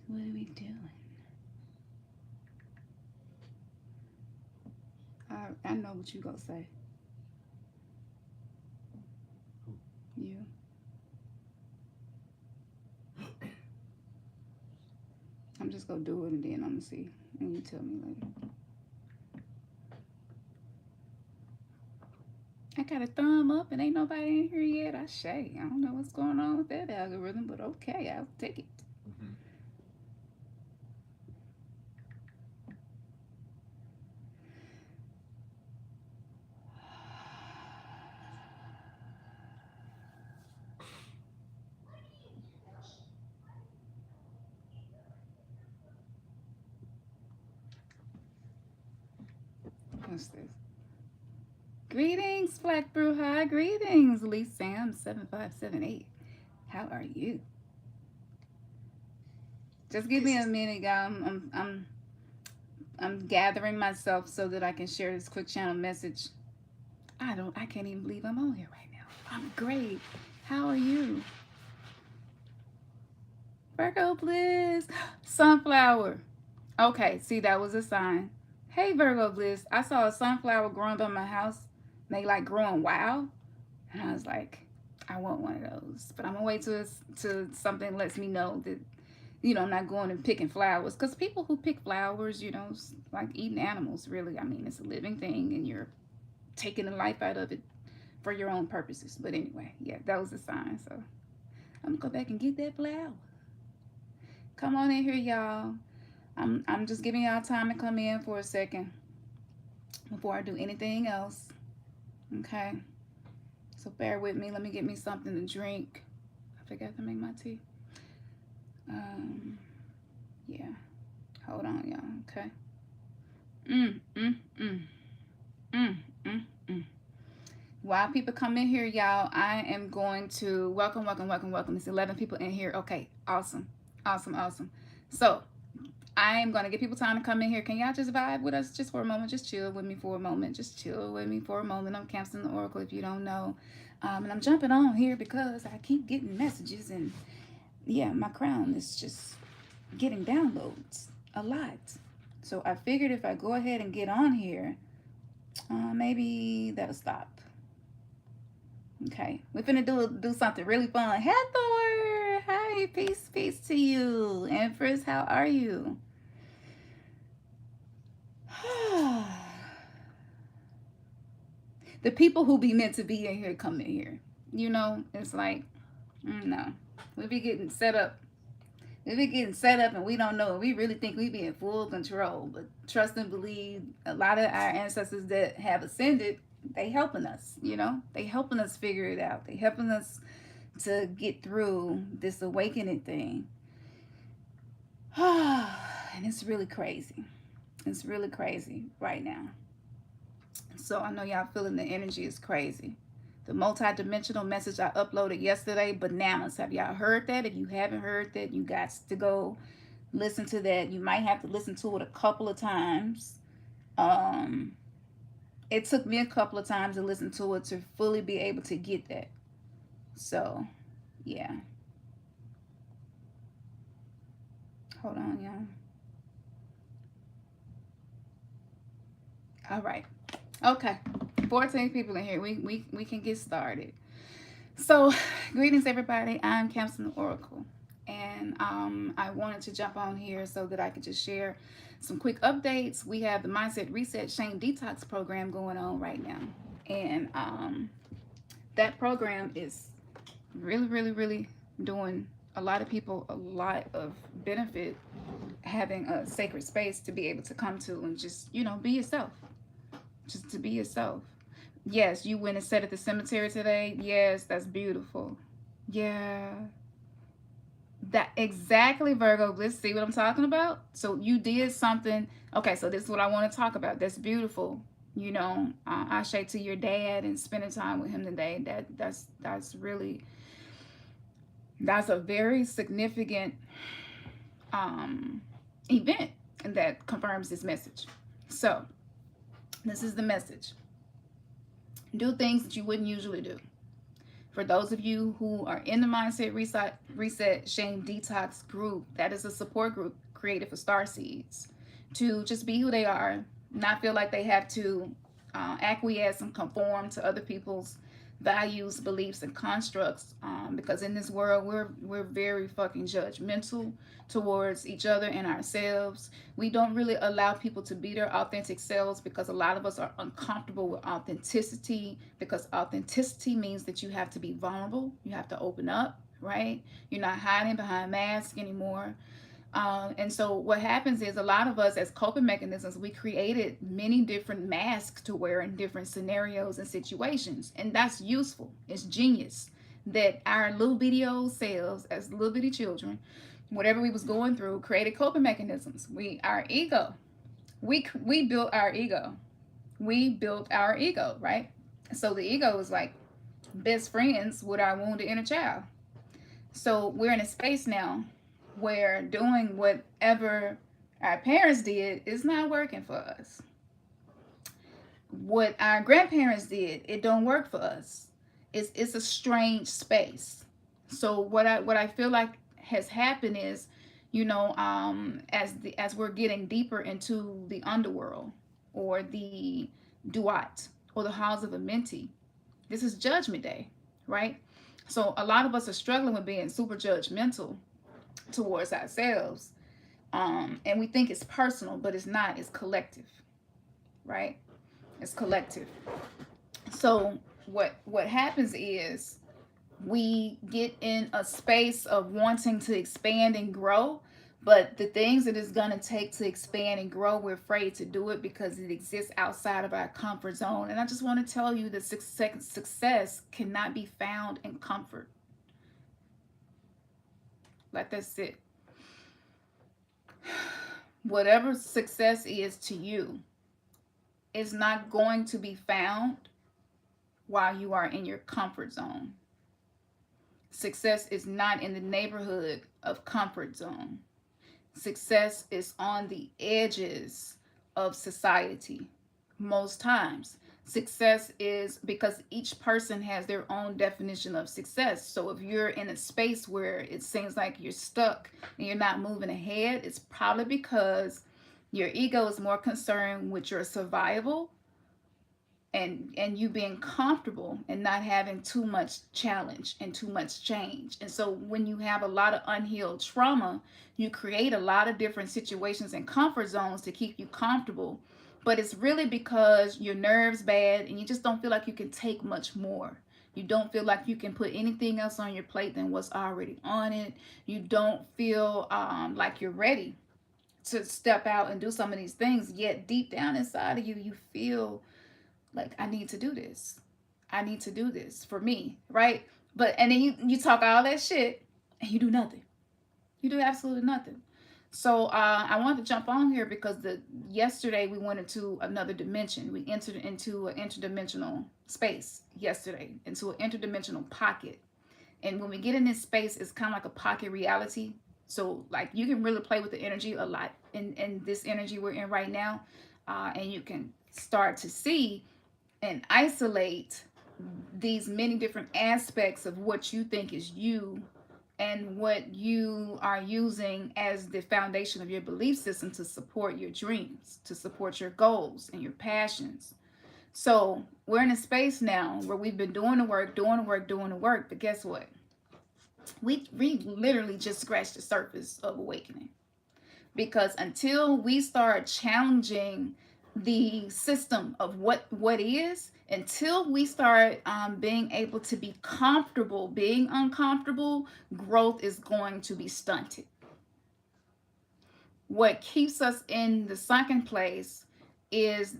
What are we doing? I know what you gonna say. You. I'm just gonna do it and then I'm gonna see. And you tell me later. I got a thumb up and ain't nobody in here yet. I don't know what's going on with that algorithm, but okay, I'll take it. What's this? Greetings, Black Brew High. Greetings, Lee Sam 7578. How are you? Just give me a minute, y'all. I'm gathering myself so that I can share this quick channel message. I can't even believe I'm on here right now. I'm great. How are you? Virgo Bliss. Sunflower. Okay, see, that was a sign. Hey, Virgo Bliss. I saw a sunflower growing by my house. They like growing wild. And I was like, I want one of those. But I'm going to wait till something lets me know that, you know, I'm not going and picking flowers. Because people who pick flowers, you know, like eating animals, really. I mean, it's a living thing and you're taking the life out of it for your own purposes. But anyway, yeah, that was a sign. So I'm going to go back and get that flower. Come on in here, y'all. I'm just giving y'all time to come in for a second before I do anything else. Okay. So bear with me. Let me get me something to drink. I forgot to make my tea. Yeah. Hold on, y'all. Okay. While people come in here, y'all, I am going to welcome. There's 11 people in here. Okay. Awesome. So I am going to give people time to come in here. Can y'all just vibe with us just for a moment? Just chill with me for a moment. I'm CHRYSTOS, if you don't know. And I'm jumping on here because I keep getting messages. And yeah, my crown is just getting downloads a lot. So I figured if I go ahead and get on here, maybe that'll stop. Okay, we're finna do something really fun. Hathor! Hi, peace to you. Empress, how are you? The people who be meant to be in here come in here. You know, it's like, no. We be getting set up. And we don't know. We really think we be in full control. But trust and believe, a lot of our ancestors that have ascended, they helping us, you know? They helping us figure it out. They helping us to get through this awakening thing. And it's really crazy. It's really crazy right now. So I know y'all feeling the energy is crazy. The multi-dimensional message I uploaded yesterday, bananas. Have y'all heard that? If you haven't heard that, you got to go listen to that. You might have to listen to it a couple of times. It took me a couple of times to listen to it to fully be able to get that. So, yeah. Hold on, y'all. All right. Okay. 14 people in here. We can get started. So, greetings, everybody. I'm CHRYSTOS, and I wanted to jump on here so that I could just share some quick updates. We have the Mindset Reset Shame Detox program going on right now, and that program is really doing a lot of people a lot of benefit, having a sacred space to be able to come to and just, you know, be yourself. Just to be yourself. Yes, you went and sat at the cemetery today. Yes, that's beautiful. Yeah. That exactly, Virgo. Let's see what I'm talking about. So you did something. Okay, so this is what I want to talk about. That's beautiful. You know, I say to your dad and spending time with him today. That's really, that's a very significant event, and that confirms this message. So this is the message. Do things that you wouldn't usually do. For those of you who are in the Mindset Reset Shame Detox group, that is a support group created for star seeds to just be who they are, not feel like they have to acquiesce and conform to other people's values, beliefs, and constructs. Because in this world, we're very fucking judgmental towards each other and ourselves. We don't really allow people to be their authentic selves because a lot of us are uncomfortable with authenticity, because authenticity means that you have to be vulnerable, you have to open up, right? You're not hiding behind masks anymore. And so what happens is a lot of us as coping mechanisms, we created many different masks to wear in different scenarios and situations. And that's useful. It's genius that our little bitty old selves as little bitty children, whatever we was going through, created coping mechanisms. Our ego, we built our ego. We built our ego, right? So the ego is like best friends with our wounded inner child. So we're in a space now where doing whatever our parents did is not working for us. What our grandparents did, it don't work for us. It's a strange space. So what I feel like has happened is, you know, as we're getting deeper into the underworld or the duat or the hallsofamenti, this is Judgment Day, right? So a lot of us are struggling with being super judgmental towards ourselves, and we think it's personal, but it's not. It's collective, right? It's collective. So what happens is we get in a space of wanting to expand and grow, but the things that it's going to take to expand and grow, we're afraid to do it because it exists outside of our comfort zone. And I just want to tell you that success cannot be found in comfort. Like, that's it. Whatever success is to you is not going to be found while you are in your comfort zone. Success is not in the neighborhood of comfort zone. Success is on the edges of society most times. Success is because each person has their own definition of success. So if you're in a space where it seems like you're stuck and you're not moving ahead, it's probably because your ego is more concerned with your survival and you being comfortable and not having too much challenge and too much change. And so when you have a lot of unhealed trauma, you create a lot of different situations and comfort zones to keep you comfortable. But it's really because your nerves bad and you just don't feel like you can take much more. You don't feel like you can put anything else on your plate than what's already on it. You don't feel like you're ready to step out and do some of these things. Yet deep down inside of you, you feel like, I need to do this. I need to do this for me, right? And then you talk all that shit and you do nothing. You do absolutely nothing. So I wanted to jump on here because yesterday we went into another dimension. We entered into an interdimensional space yesterday, into an interdimensional pocket. And when we get in this space, it's kind of like a pocket reality. So like you can really play with the energy a lot in this energy we're in right now. And you can start to see and isolate these many different aspects of what you think is you and what you are using as the foundation of your belief system to support your dreams, to support your goals and your passions. So we're in a space now where we've been doing the work, but guess what? We literally just scratched the surface of awakening. Because until we start challenging the system of what is, until we start being able to be comfortable being uncomfortable, growth is going to be stunted. What keeps us in the sunken place is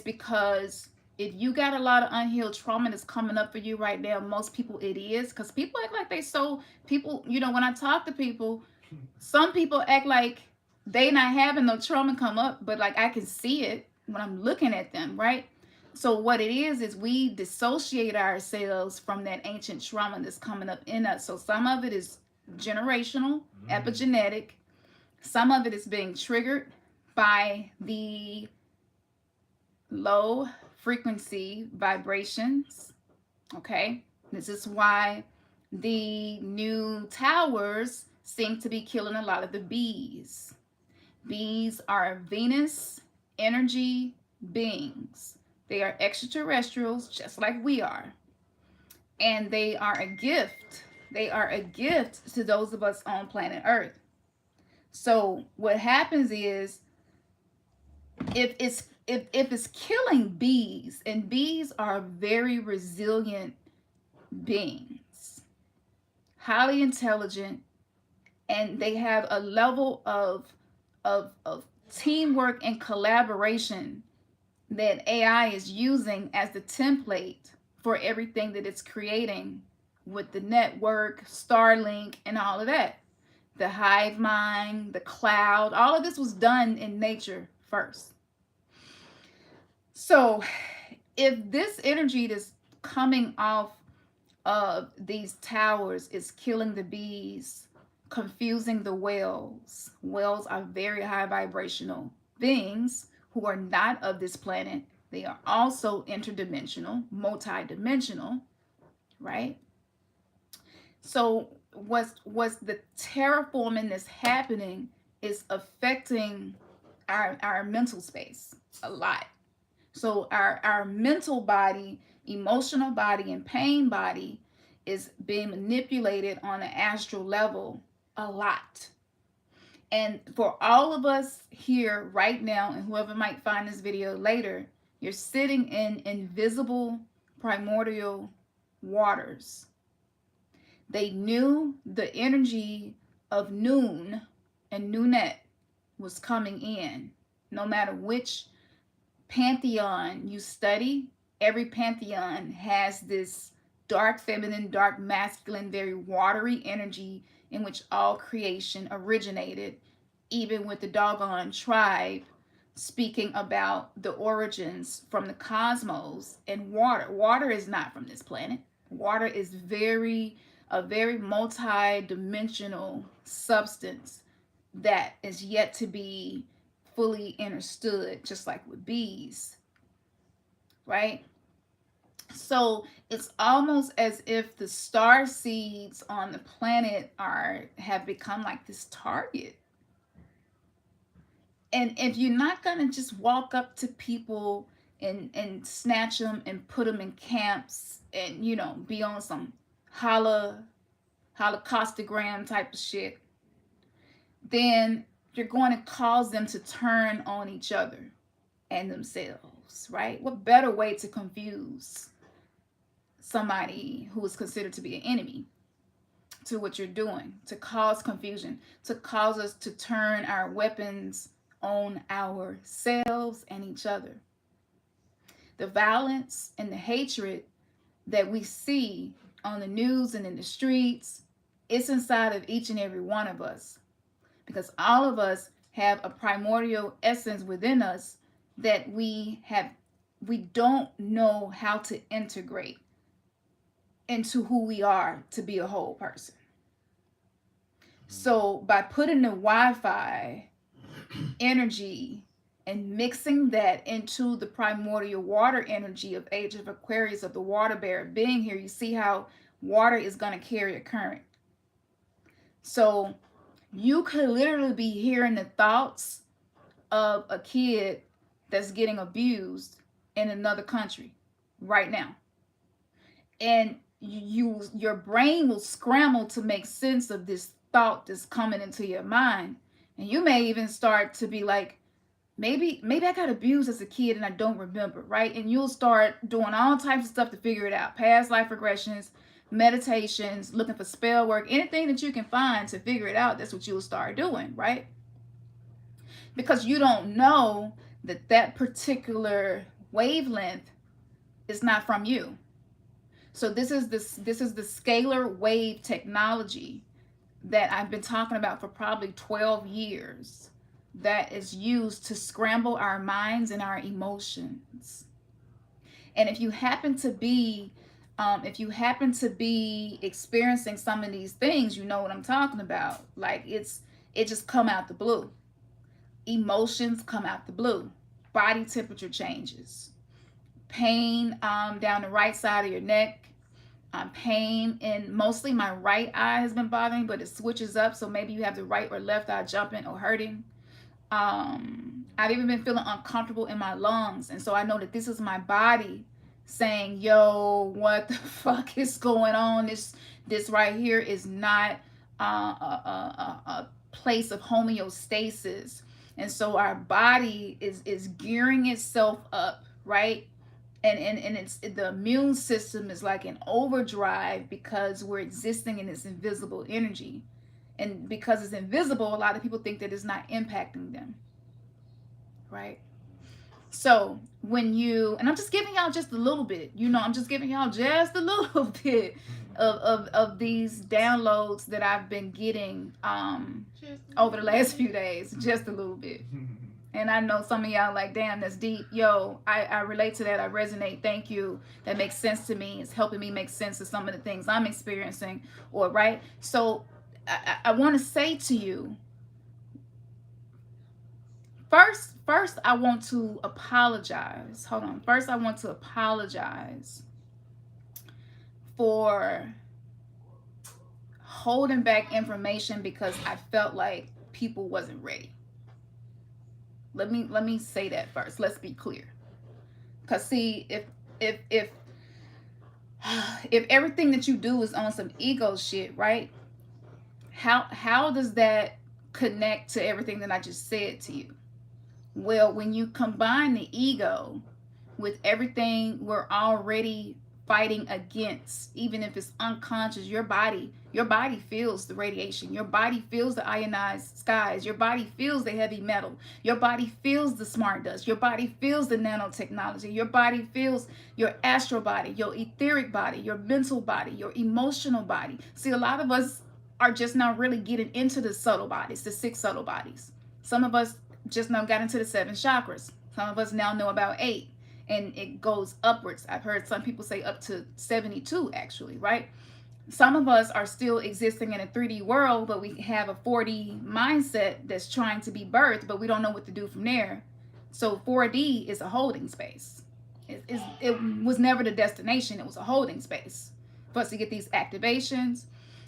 because if you got a lot of unhealed trauma that's coming up for you right now, most people it is, because people act like people, you know, when I talk to people, some people act like they not having no trauma come up, but like I can see it when I'm looking at them, right? So what it is we dissociate ourselves from that ancient trauma that's coming up in us. So some of it is generational, epigenetic. Some of it is being triggered by the low frequency vibrations, okay? This is why the new towers seem to be killing a lot of the bees. Bees are Venus energy beings. They are extraterrestrials just like we are. And they are a gift. They are a gift to those of us on planet Earth. So what happens is if it's killing bees, and bees are very resilient beings, highly intelligent, and they have a level of teamwork and collaboration that AI is using as the template for everything that it's creating with the network, Starlink, and all of that. The hive mind, the cloud, all of this was done in nature first. So if this energy that's coming off of these towers is killing the bees, confusing the whales. Whales are very high vibrational beings who are not of this planet. They are also interdimensional, multidimensional, right? So what's the terraforming that's happening is affecting our mental space a lot. So our mental body, emotional body, and pain body is being manipulated on an astral level a lot. And for all of us here right now, and whoever might find this video later, you're sitting in invisible primordial waters. They knew the energy of noon and noonette was coming in. No matter which pantheon you study, every pantheon has this dark feminine, dark masculine, very watery energy in which all creation originated, even with the doggone tribe speaking about the origins from the cosmos and water. Water is not from this planet. Water is a very multi-dimensional substance that is yet to be fully understood, just like with bees, right? So it's almost as if the star seeds on the planet have become like this target. And if you're not going to just walk up to people and snatch them and put them in camps and, you know, be on some holocaustogram type of shit, then you're going to cause them to turn on each other and themselves, right? What better way to confuse somebody who is considered to be an enemy to what you're doing, to cause confusion, to cause us to turn our weapons on ourselves and each other. The violence and the hatred that we see on the news and in the streets, it's inside of each and every one of us, because all of us have a primordial essence within us that we don't know how to integrate into who we are to be a whole person. So by putting the Wi-Fi energy and mixing that into the primordial water energy of Age of Aquarius, of the water bearer being here, you see how water is going to carry a current. So you could literally be hearing the thoughts of a kid that's getting abused in another country right now. And your brain will scramble to make sense of this thought that's coming into your mind. And you may even start to be like, maybe I got abused as a kid and I don't remember, right? And you'll start doing all types of stuff to figure it out. Past life regressions, meditations, looking for spell work, anything that you can find to figure it out, that's what you'll start doing, right? Because you don't know that particular wavelength is not from you. So this is the scalar wave technology that I've been talking about for probably 12 years that is used to scramble our minds and our emotions. And if you happen to be experiencing some of these things, you know what I'm talking about. Like it just come out the blue. Emotions come out the blue. Body temperature changes. Pain down the right side of your neck. pain, and mostly my right eye has been bothering, but it switches up. So maybe you have the right or left eye jumping or hurting. I've even been feeling uncomfortable in my lungs. And so I know that this is my body saying, yo, what the fuck is going on? This right here is not a place of homeostasis. And so our body is gearing itself up, right? And it's the immune system is like in overdrive because we're existing in this invisible energy. And because it's invisible, a lot of people think that it's not impacting them, right? So when you, and I'm just giving y'all just a little bit, you know, I'm just giving y'all just a little bit of these downloads that I've been getting over the last few days, just a little bit. And I know some of y'all like, damn, that's deep. Yo, I relate to that. I resonate. Thank you. That makes sense to me. It's helping me make sense of some of the things I'm experiencing, or right. So I want to say to you, first I want to apologize. Hold on. First, I want to apologize for holding back information because I felt like people wasn't ready. Let me say that first. Let's be clear. Cause see, if everything that you do is on some ego shit, right? How does that connect to everything that I just said to you? Well, when you combine the ego with everything we're already fighting against, even if it's unconscious, your body feels the radiation. Your body feels the ionized skies. Your body feels the heavy metal. Your body feels the smart dust. Your body feels the nanotechnology. Your body feels your astral body, your etheric body, your mental body, your emotional body. See, a lot of us are just now really getting into the subtle bodies, the 6 subtle bodies. Some of us just now got into the 7 chakras. Some of us now know about 8. And it goes upwards. I've heard some people say up to 72 actually, right? Some of us are still existing in a 3D world, but we have a 4D mindset that's trying to be birthed, but we don't know what to do from there. So 4D is a holding space. It was never the destination. It was a holding space for us to get these activations,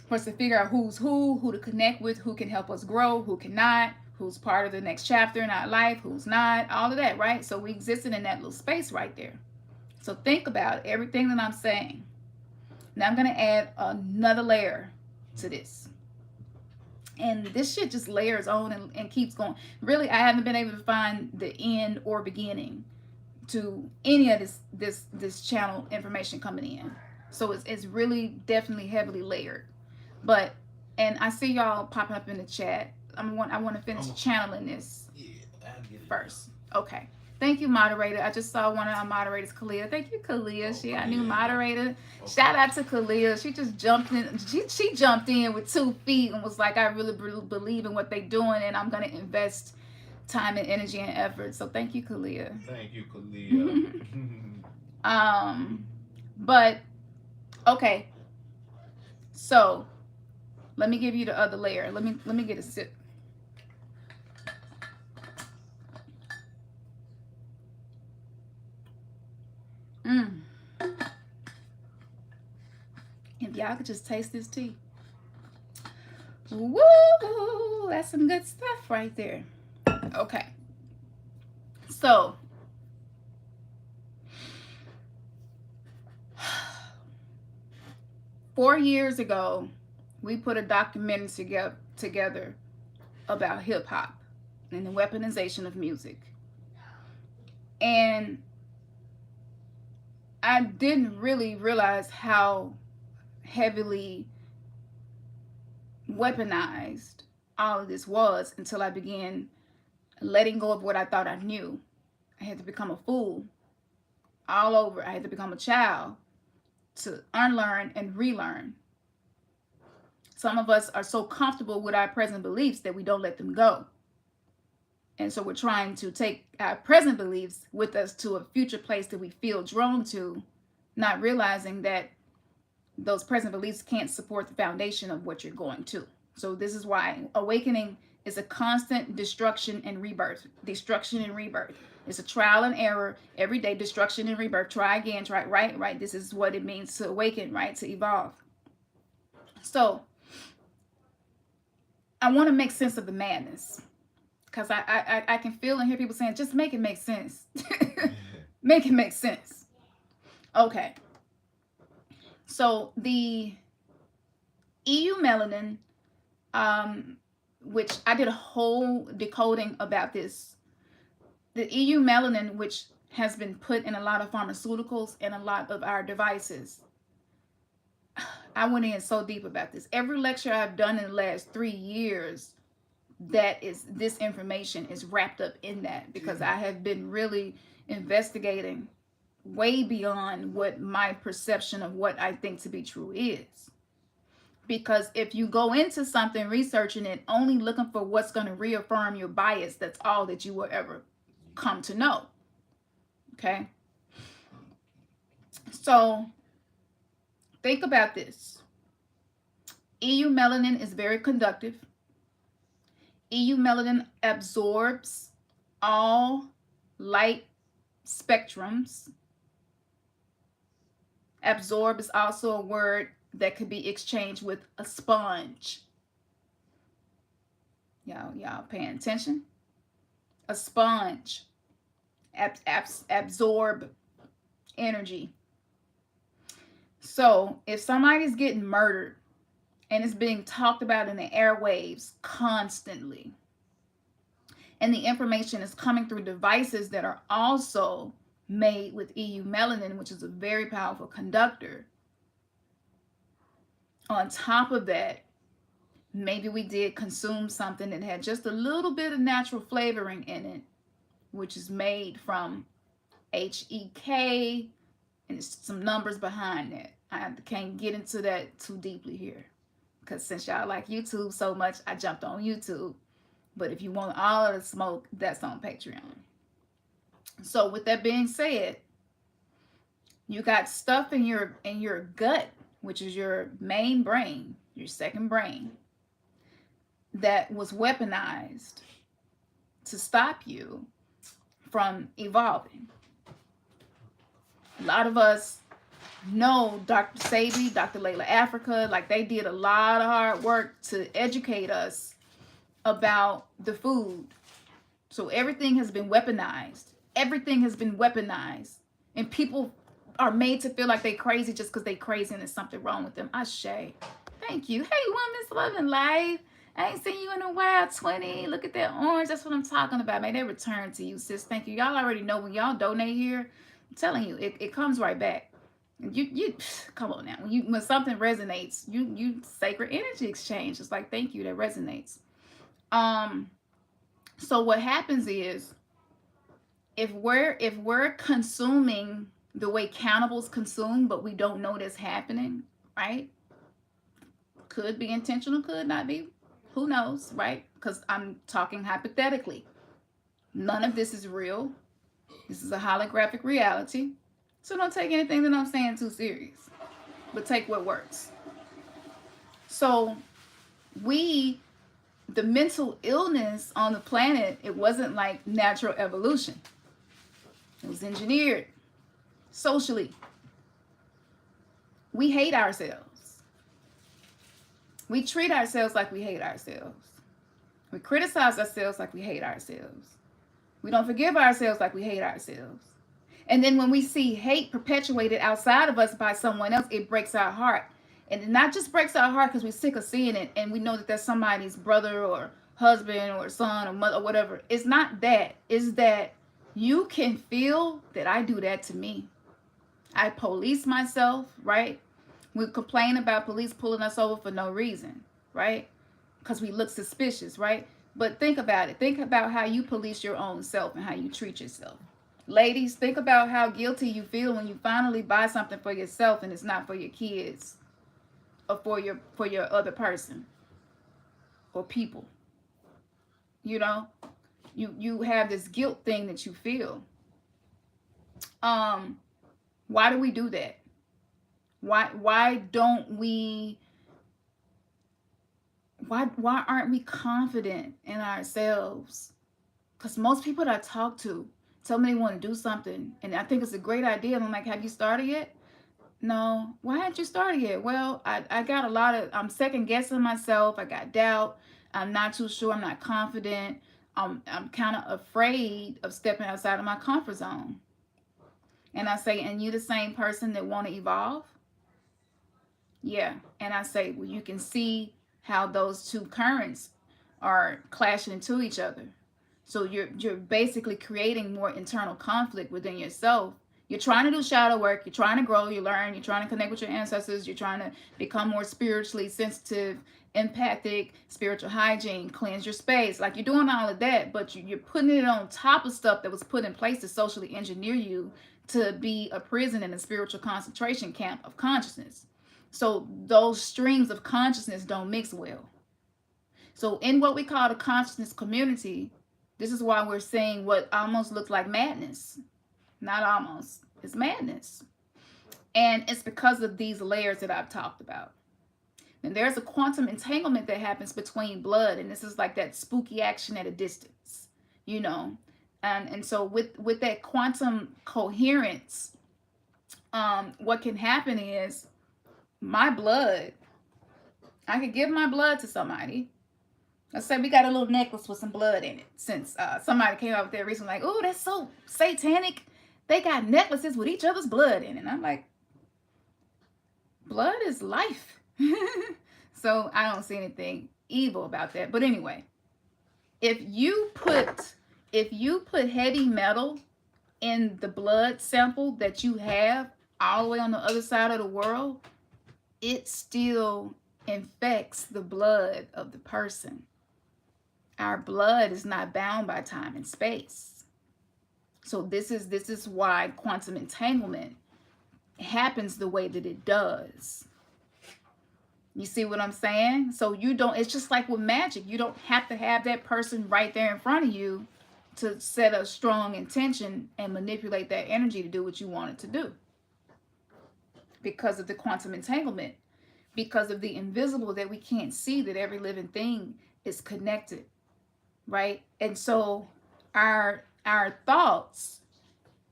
for us to figure out who's who to connect with, who can help us grow, who cannot, who's part of the next chapter in our life, who's not, all of that, right? So we existed in that little space right there. So think about everything that I'm saying. Now I'm going to add another layer to this. And this shit just layers on and keeps going. Really, I haven't been able to find the end or beginning to any of this channel information coming in. So it's really definitely heavily layered. But, and I see y'all popping up in the chat. I want to finish channeling this first. Okay. Thank you, moderator. I just saw one of our moderators, Kalia. Thank you, Kalia. She our new moderator. Shout out to Kalia. She just jumped in. She jumped in with 2 feet and was like, I really believe in what they're doing, and I'm going to invest time and energy and effort. So thank you, Kalia. Thank you, Kalia. But okay. So let me give you the other layer. Let me get a sip. If y'all could just taste this tea. Woo! That's some good stuff right there. Okay. So, four years ago, we put a documentary together about hip hop and the weaponization of music. And I didn't really realize how heavily weaponized all of this was until I began letting go of what I thought I knew. I had to become a fool all over. I had to become a child to unlearn and relearn. Some of us are so comfortable with our present beliefs that we don't let them go. And so we're trying to take our present beliefs with us to a future place that we feel drawn to, not realizing that those present beliefs can't support the foundation of what you're going to. So this is why awakening is a constant destruction and rebirth. Destruction and rebirth. It's a trial and error every day, destruction and rebirth. Try again, try right. This is what it means to awaken, right? To evolve. So I want to make sense of the madness, because I can feel and hear people saying, just make it make sense. Make it make sense. Okay. So the EU melanin, which I did a whole decoding about this. The EU melanin, which has been put in a lot of pharmaceuticals and a lot of our devices. I went in so deep about this. Every lecture I've done in the last 3 years, this information is wrapped up in that, because I have been really investigating way beyond what my perception of what I think to be true is. Because if you go into something researching it only looking for what's going to reaffirm your bias, that's all that you will ever come to know. Okay? So think about this. EU melanin is very conductive. EU melanin absorbs all light spectrums. Absorb is also a word that could be exchanged with a sponge. Y'all paying attention? A sponge. Absorb energy. So if somebody's getting murdered and it's being talked about in the airwaves constantly, and the information is coming through devices that are also made with EU melanin, which is a very powerful conductor, on top of that, maybe we did consume something that had just a little bit of natural flavoring in it, which is made from HEK, and there's some numbers behind that. I can't get into that too deeply here, because since y'all like YouTube so much, I jumped on YouTube. But if you want all of the smoke, that's on Patreon. So with that being said, you got stuff in your gut, which is your main brain, your second brain, that was weaponized to stop you from evolving. A lot of us know Dr. SEBI, Dr. Layla Africa, like they did a lot of hard work to educate us about the food. So everything has been weaponized. Everything has been weaponized. And people are made to feel like they crazy just because they crazy and there's something wrong with them. Ashe. Thank you. Hey, Woman's Love and Life. I ain't seen you in a while, 20. Look at that orange. That's what I'm talking about. May they return to you, sis. Thank you. Y'all already know when y'all donate here, I'm telling you, it comes right back. You come on now. When something resonates, you sacred energy exchange. It's like, thank you, that resonates. So what happens is, if we're consuming the way cannibals consume, but we don't know that's happening, right? Could be intentional, could not be. Who knows, right? Because I'm talking hypothetically. None of this is real. This is a holographic reality. So don't take anything that I'm saying too serious, but take what works. So the mental illness on the planet, it wasn't like natural evolution. It was engineered socially. We hate ourselves. We treat ourselves like we hate ourselves. We criticize ourselves like we hate ourselves. We don't forgive ourselves like we hate ourselves. And then when we see hate perpetuated outside of us by someone else, it breaks our heart. And it not just breaks our heart because we're sick of seeing it and we know that that's somebody's brother or husband or son or mother or whatever. It's not that. It's that you can feel that I do that to me. I police myself, right? We complain about police pulling us over for no reason, right? Because we look suspicious, right? But think about it. Think about how you police your own self and how you treat yourself. Ladies, think about how guilty you feel when you finally buy something for yourself and it's not for your kids or for your other person or people. You know, you have this guilt thing that you feel. Why do we do that? Why don't we? Why aren't we confident in ourselves? Because most people that I talk to, So many want to do something, and I think it's a great idea. And I'm like, have you started yet? No. Why haven't you started yet? Well, I got a lot of, I'm second guessing myself. I got doubt. I'm not too sure. I'm not confident. I'm kind of afraid of stepping outside of my comfort zone. And I say, and you the same person that want to evolve? Yeah. And I say, well, you can see how those two currents are clashing into each other. So you're basically creating more internal conflict within yourself. You're trying to do shadow work. You're trying to grow. You learn. You're trying to connect with your ancestors. You're trying to become more spiritually sensitive, empathic, spiritual hygiene, cleanse your space. Like, you're doing all of that, but you're putting it on top of stuff that was put in place to socially engineer you to be a prison and a spiritual concentration camp of consciousness. So those streams of consciousness don't mix well. So in what we call the consciousness community, this is why we're seeing what almost looks like madness. Not almost. It's madness. And it's because of these layers that I've talked about. And there's a quantum entanglement that happens between blood. And this is like that spooky action at a distance, you know. And so with that quantum coherence, what can happen is my blood, I could give my blood to somebody. Let's say we got a little necklace with some blood in it. Since somebody came out with that recently, like, oh, that's so satanic. They got necklaces with each other's blood in it. And I'm like, blood is life. So I don't see anything evil about that. But anyway, if you put heavy metal in the blood sample that you have all the way on the other side of the world, it still infects the blood of the person. Our blood is not bound by time and space. So this is why quantum entanglement happens the way that it does. You see what I'm saying? So you don't, it's just like with magic. You don't have to have that person right there in front of you to set a strong intention and manipulate that energy to do what you want it to do. Because of the quantum entanglement. Because of the invisible that we can't see, that every living thing is connected. Right? And so our thoughts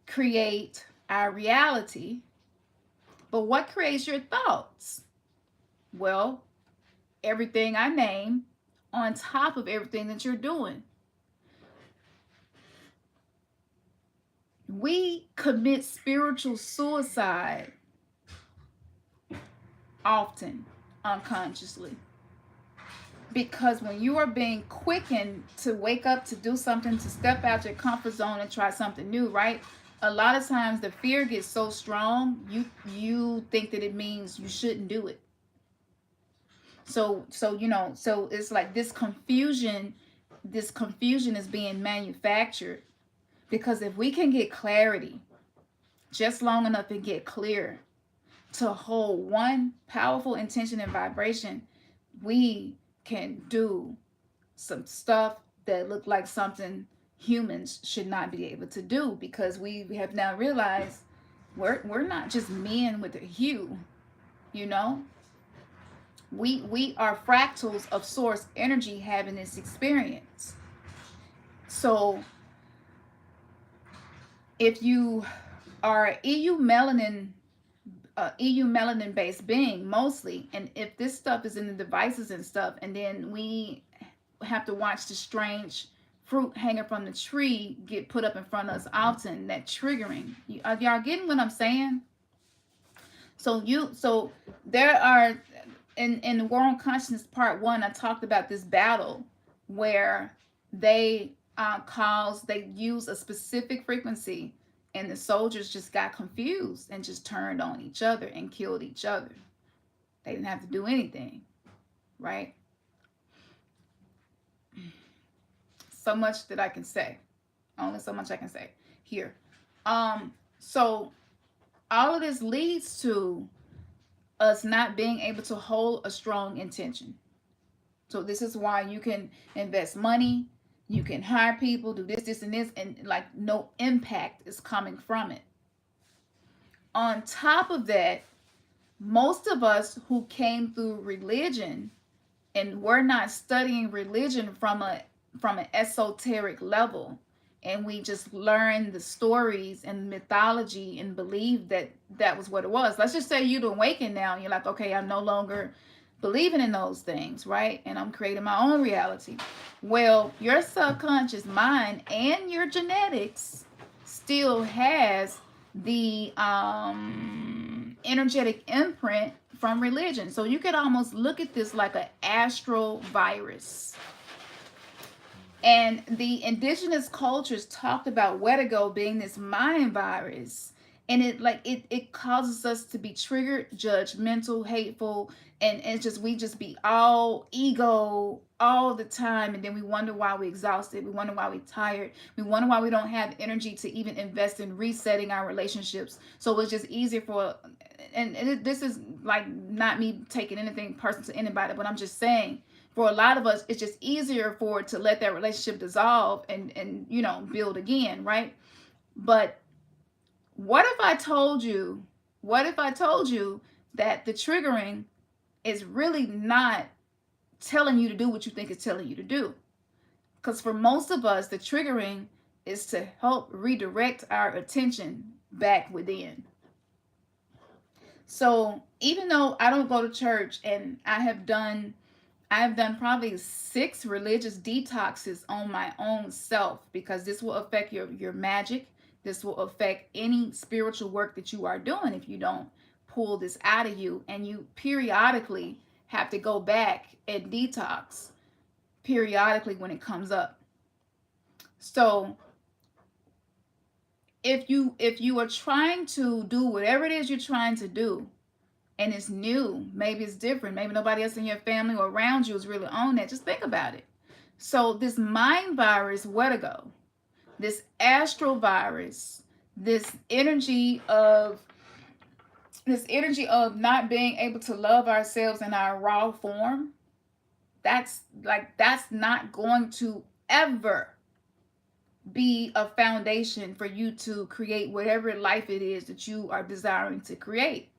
create our reality. But what creates your thoughts? Well, everything I name on top of everything that you're doing. We commit spiritual suicide often, unconsciously. Because when you are being quickened to wake up, to do something, to step out your comfort zone and try something new, right? A lot of times the fear gets so strong, you think that it means you shouldn't do it. So you know, so it's like this confusion is being manufactured. Because if we can get clarity just long enough and get clear to hold one powerful intention and vibration, we can do some stuff that look like something humans should not be able to do, because we have now realized we're not just men with a hue, you know. We are fractals of source energy having this experience. So if you are EU melanin based being mostly, and if this stuff is in the devices and stuff, and then we have to watch the strange fruit hanging from the tree get put up in front of us often, that triggering. Are y'all getting what I'm saying? So there are, in the War on Consciousness Part 1, I talked about this battle where they use a specific frequency, and the soldiers just got confused and just turned on each other and killed each other. They didn't have to do anything, right? So much that I can say. Only so much I can say here. So all of this leads to us not being able to hold a strong intention. So this is why you can invest money, you can hire people, do this, and this, and like no impact is coming from it. On top of that, most of us who came through religion, and we're not studying religion from an esoteric level, and we just learn the stories and mythology and believe that that was what it was. Let's just say you'd awaken now and you're like, okay, I'm no longer believing in those things, right? And I'm creating my own reality. Well, your subconscious mind and your genetics still has the energetic imprint from religion. So you could almost look at this like an astral virus. And the indigenous cultures talked about Wedigo being this mind virus. And it causes us to be triggered, judgmental, hateful, and it's just we just be all ego all the time, and then we wonder why we're exhausted, we wonder why we're tired, we wonder why we don't have energy to even invest in resetting our relationships. So it's just easier for, and this is like not me taking anything personal to anybody, but I'm just saying, for a lot of us, it's just easier for it to let that relationship dissolve and you know, build again, right? But what if I told you that the triggering is really not telling you to do what you think it's telling you to do? Because for most of us, the triggering is to help redirect our attention back within. So even though I don't go to church, and I have done probably 6 religious detoxes on my own self, because this will affect your magic. This will affect any spiritual work that you are doing if you don't pull this out of you, and you periodically have to go back and detox periodically when it comes up. So if you are trying to do whatever it is you're trying to do, and it's new, maybe it's different, maybe nobody else in your family or around you is really on that, just think about it. So this mind virus, Wedigo, this astral virus, this energy of not being able to love ourselves in our raw form, that's not going to ever be a foundation for you to create whatever life it is that you are desiring to create.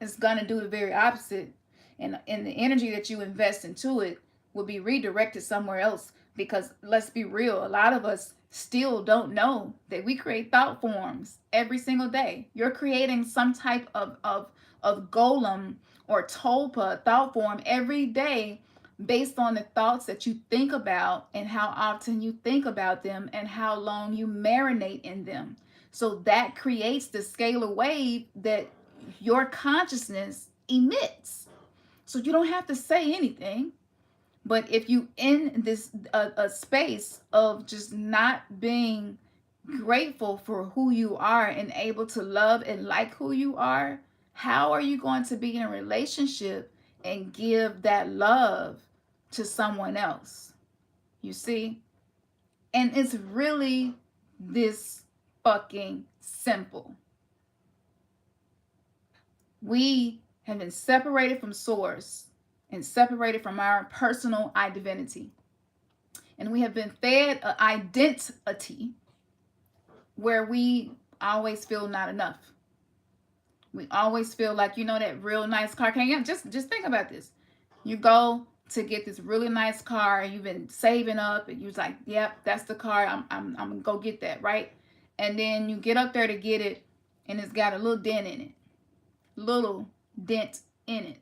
It's going to do the very opposite, and the energy that you invest into it will be redirected somewhere else. Because let's be real, a lot of us still don't know that we create thought forms every single day. You're creating some type of golem or tulpa thought form every day, based on the thoughts that you think about and how often you think about them and how long you marinate in them. So that creates the scalar wave that your consciousness emits. So you don't have to say anything. But if you in this a space of just not being grateful for who you are and able to love and like who you are, how are you going to be in a relationship and give that love to someone else? You see? And it's really this fucking simple. We have been separated from source and separated from our personal identity. And we have been fed an identity where we always feel not enough. We always feel like, you know, that real nice car. Just think about this. You go to get this really nice car, and you've been saving up, and you're like, yep, that's the car. I'm gonna go get that, right? And then you get up there to get it, and it's got a little dent in it. Little dent in it.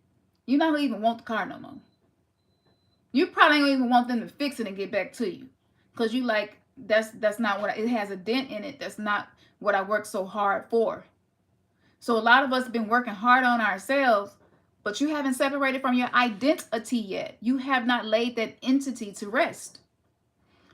You don't even want the car no more. You probably don't even want them to fix it and get back to you, because you like, that's not what it has a dent in it. That's not what I worked so hard for. So a lot of us have been working hard on ourselves, but you haven't separated from your identity yet. You have not laid that entity to rest,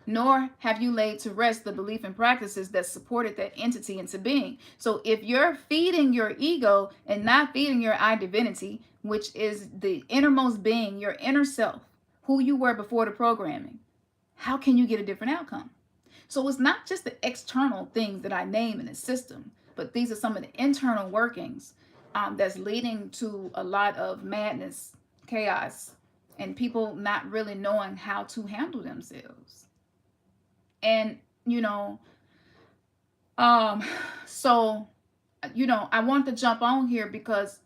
nor have you laid to rest the belief and practices that supported that entity into being. So if you're feeding your ego and not feeding your I divinity, which is the innermost being, your inner self, who you were before the programming, how can you get a different outcome? So it's not just the external things that I name in the system, but these are some of the internal workings that's leading to a lot of madness, chaos, and people not really knowing how to handle themselves. And, you know, so, you know, I want to jump on here because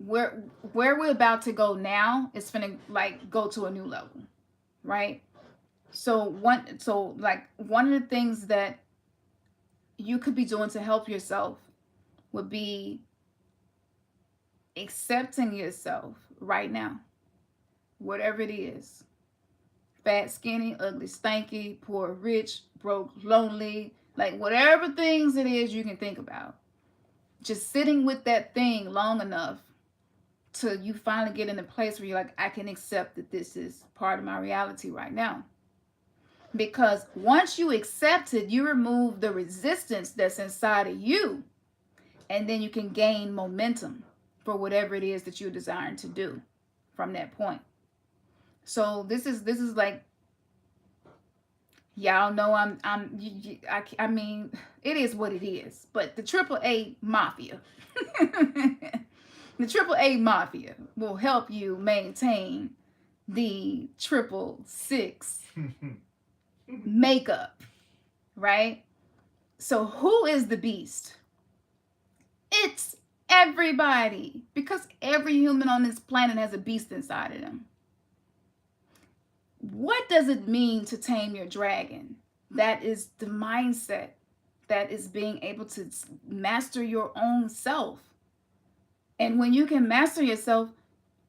where we're about to go now is finna like go to a new level, right? So one of the things that you could be doing to help yourself would be accepting yourself right now, whatever it is. Fat, skinny, ugly, stanky, poor, rich, broke, lonely, like whatever things it is you can think about. Just sitting with that thing long enough till you finally get in a place where you're like, I can accept that this is part of my reality right now. Because once you accept it, you remove the resistance that's inside of you, and then you can gain momentum for whatever it is that you're desiring to do from that point. So this is like, y'all know I mean, it is what it is. But the AAA mafia, the AAA mafia will help you maintain the 666 makeup, right? So who is the beast? It's everybody, because every human on this planet has a beast inside of them. What does it mean to tame your dragon? That is the mindset. That is being able to master your own self. And when you can master yourself,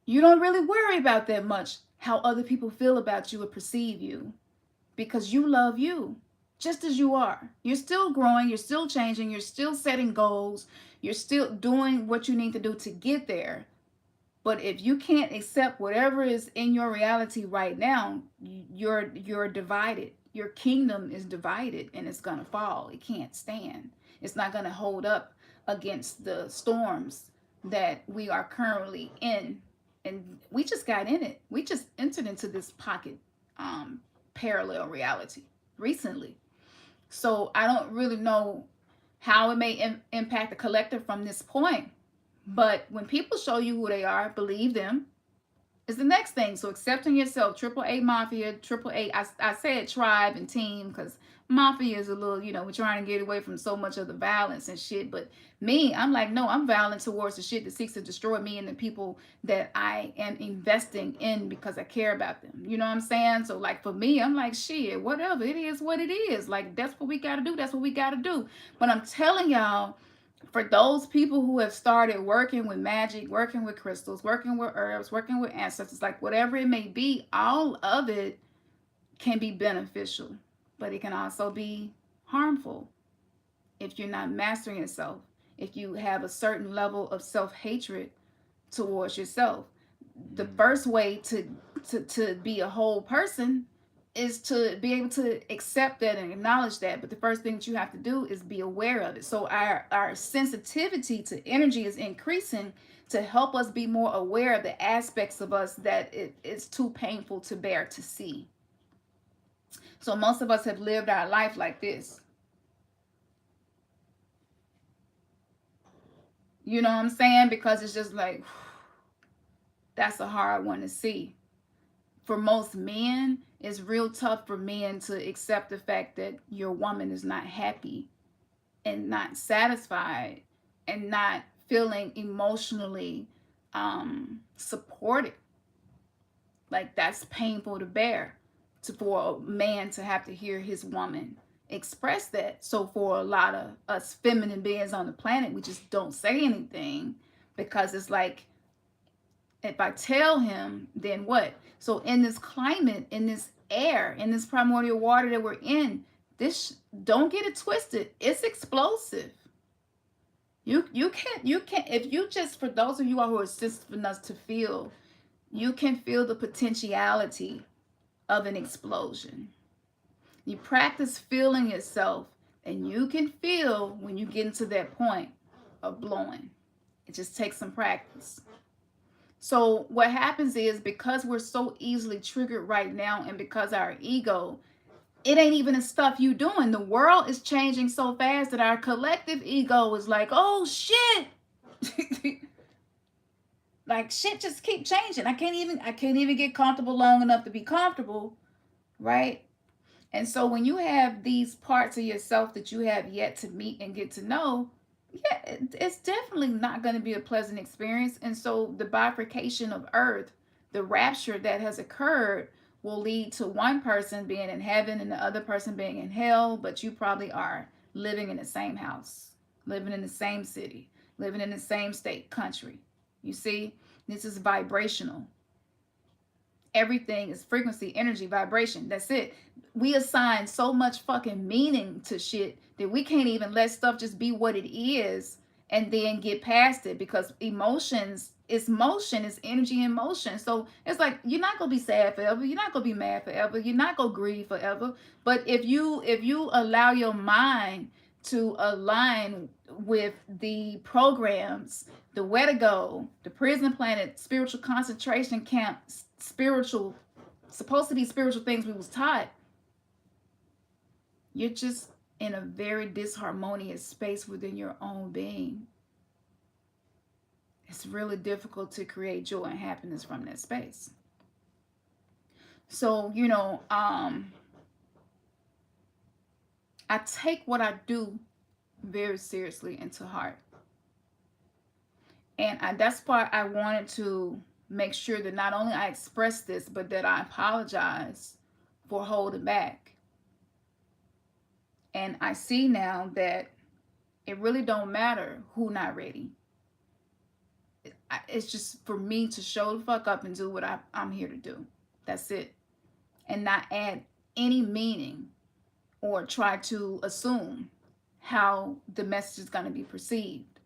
you don't really worry about that much how other people feel about you or perceive you, because you love you just as you are. You're still growing, you're still changing, you're still setting goals, you're still doing what you need to do to get there. But if you can't accept whatever is in your reality right now, you're divided. Your kingdom is divided, and it's going to fall. It can't stand. It's not going to hold up against the storms that we are currently in. And we just got in it. We just entered into this pocket parallel reality recently. So I don't really know how it may impact the collective from this point. But when people show you who they are, believe them is the next thing. So accepting yourself, AAA mafia, AAA. I said tribe and team because mafia is a little, we're trying to get away from so much of the violence and shit. But me, I'm like, no, I'm violent towards the shit that seeks to destroy me and the people that I am investing in because I care about them. You know what I'm saying? So like for me, I'm like, shit, whatever. It is what it is. Like that's what we got to do. That's what we got to do. But I'm telling y'all, for those people who have started working with magic, working with crystals, working with herbs, working with ancestors, like whatever it may be, all of it can be beneficial, but it can also be harmful if you're not mastering yourself, if you have a certain level of self-hatred towards yourself. The first way to be a whole person is to be able to accept that and acknowledge that. But the first thing that you have to do is be aware of it. So our sensitivity to energy is increasing to help us be more aware of the aspects of us that it's too painful to bear to see. So most of us have lived our life like this. You know what I'm saying? Because it's just like, that's a hard one to see. For most men, it's real tough for men to accept the fact that your woman is not happy and not satisfied and not feeling emotionally supported. Like that's painful to bear, for a man to have to hear his woman express that. So for a lot of us feminine beings on the planet, we just don't say anything because it's like, if I tell him, then what? So in this climate, in this air, in this primordial water that we're in, this, don't get it twisted. It's explosive. You can't, if you just, for those of you who are sensitive enough to feel, you can feel the potentiality of an explosion. You practice feeling yourself, and you can feel when you get into that point of blowing. It just takes some practice. So what happens is, because we're so easily triggered right now, and because our ego, it ain't even the stuff you doing. The world is changing so fast that our collective ego is like, oh shit. Like shit just keep changing. I can't even get comfortable long enough to be comfortable, right? And so when you have these parts of yourself that you have yet to meet and get to know, yeah, it's definitely not going to be a pleasant experience. And so the bifurcation of earth, the rapture that has occurred, will lead to one person being in heaven and the other person being in hell, but you probably are living in the same house, living in the same city, living in the same state, country. You see, this is vibrational. Everything is frequency, energy, vibration. That's it. We assign so much fucking meaning to shit that we can't even let stuff just be what it is and then get past it, because emotions is motion, is energy in motion. So it's like, you're not gonna be sad forever, you're not gonna be mad forever, you're not gonna grieve forever. But if you allow your mind to align with the programs, the where to go, the prison planet, spiritual concentration camp, spiritual, supposed to be spiritual things we was taught, you're just in a very disharmonious space within your own being. It's really difficult to create joy and happiness from that space. So, I take what I do very seriously and to heart. And that's why I wanted to make sure that not only I express this, but that I apologize for holding back. And I see now that it really don't matter who not ready. It's just for me to show the fuck up and do what I'm here to do. That's it. And not add any meaning or try to assume how the message is going to be perceived.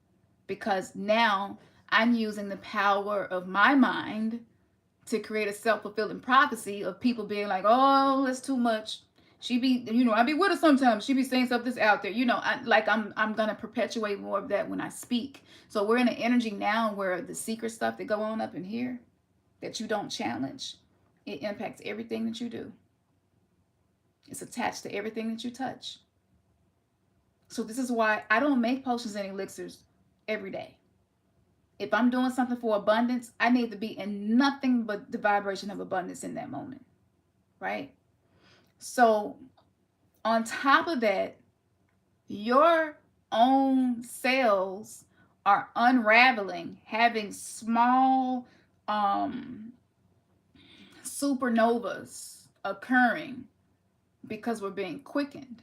Because now I'm using the power of my mind to create a self-fulfilling prophecy of people being like, oh, that's too much. She be, I be with her sometimes. She be saying stuff that's out there. I'm going to perpetuate more of that when I speak. So we're in an energy now where the secret stuff that go on up in here that you don't challenge, it impacts everything that you do. It's attached to everything that you touch. So this is why I don't make potions and elixirs every day. If I'm doing something for abundance, I need to be in nothing but the vibration of abundance in that moment, right? So on top of that, your own cells are unraveling, having small supernovas occurring because we're being quickened.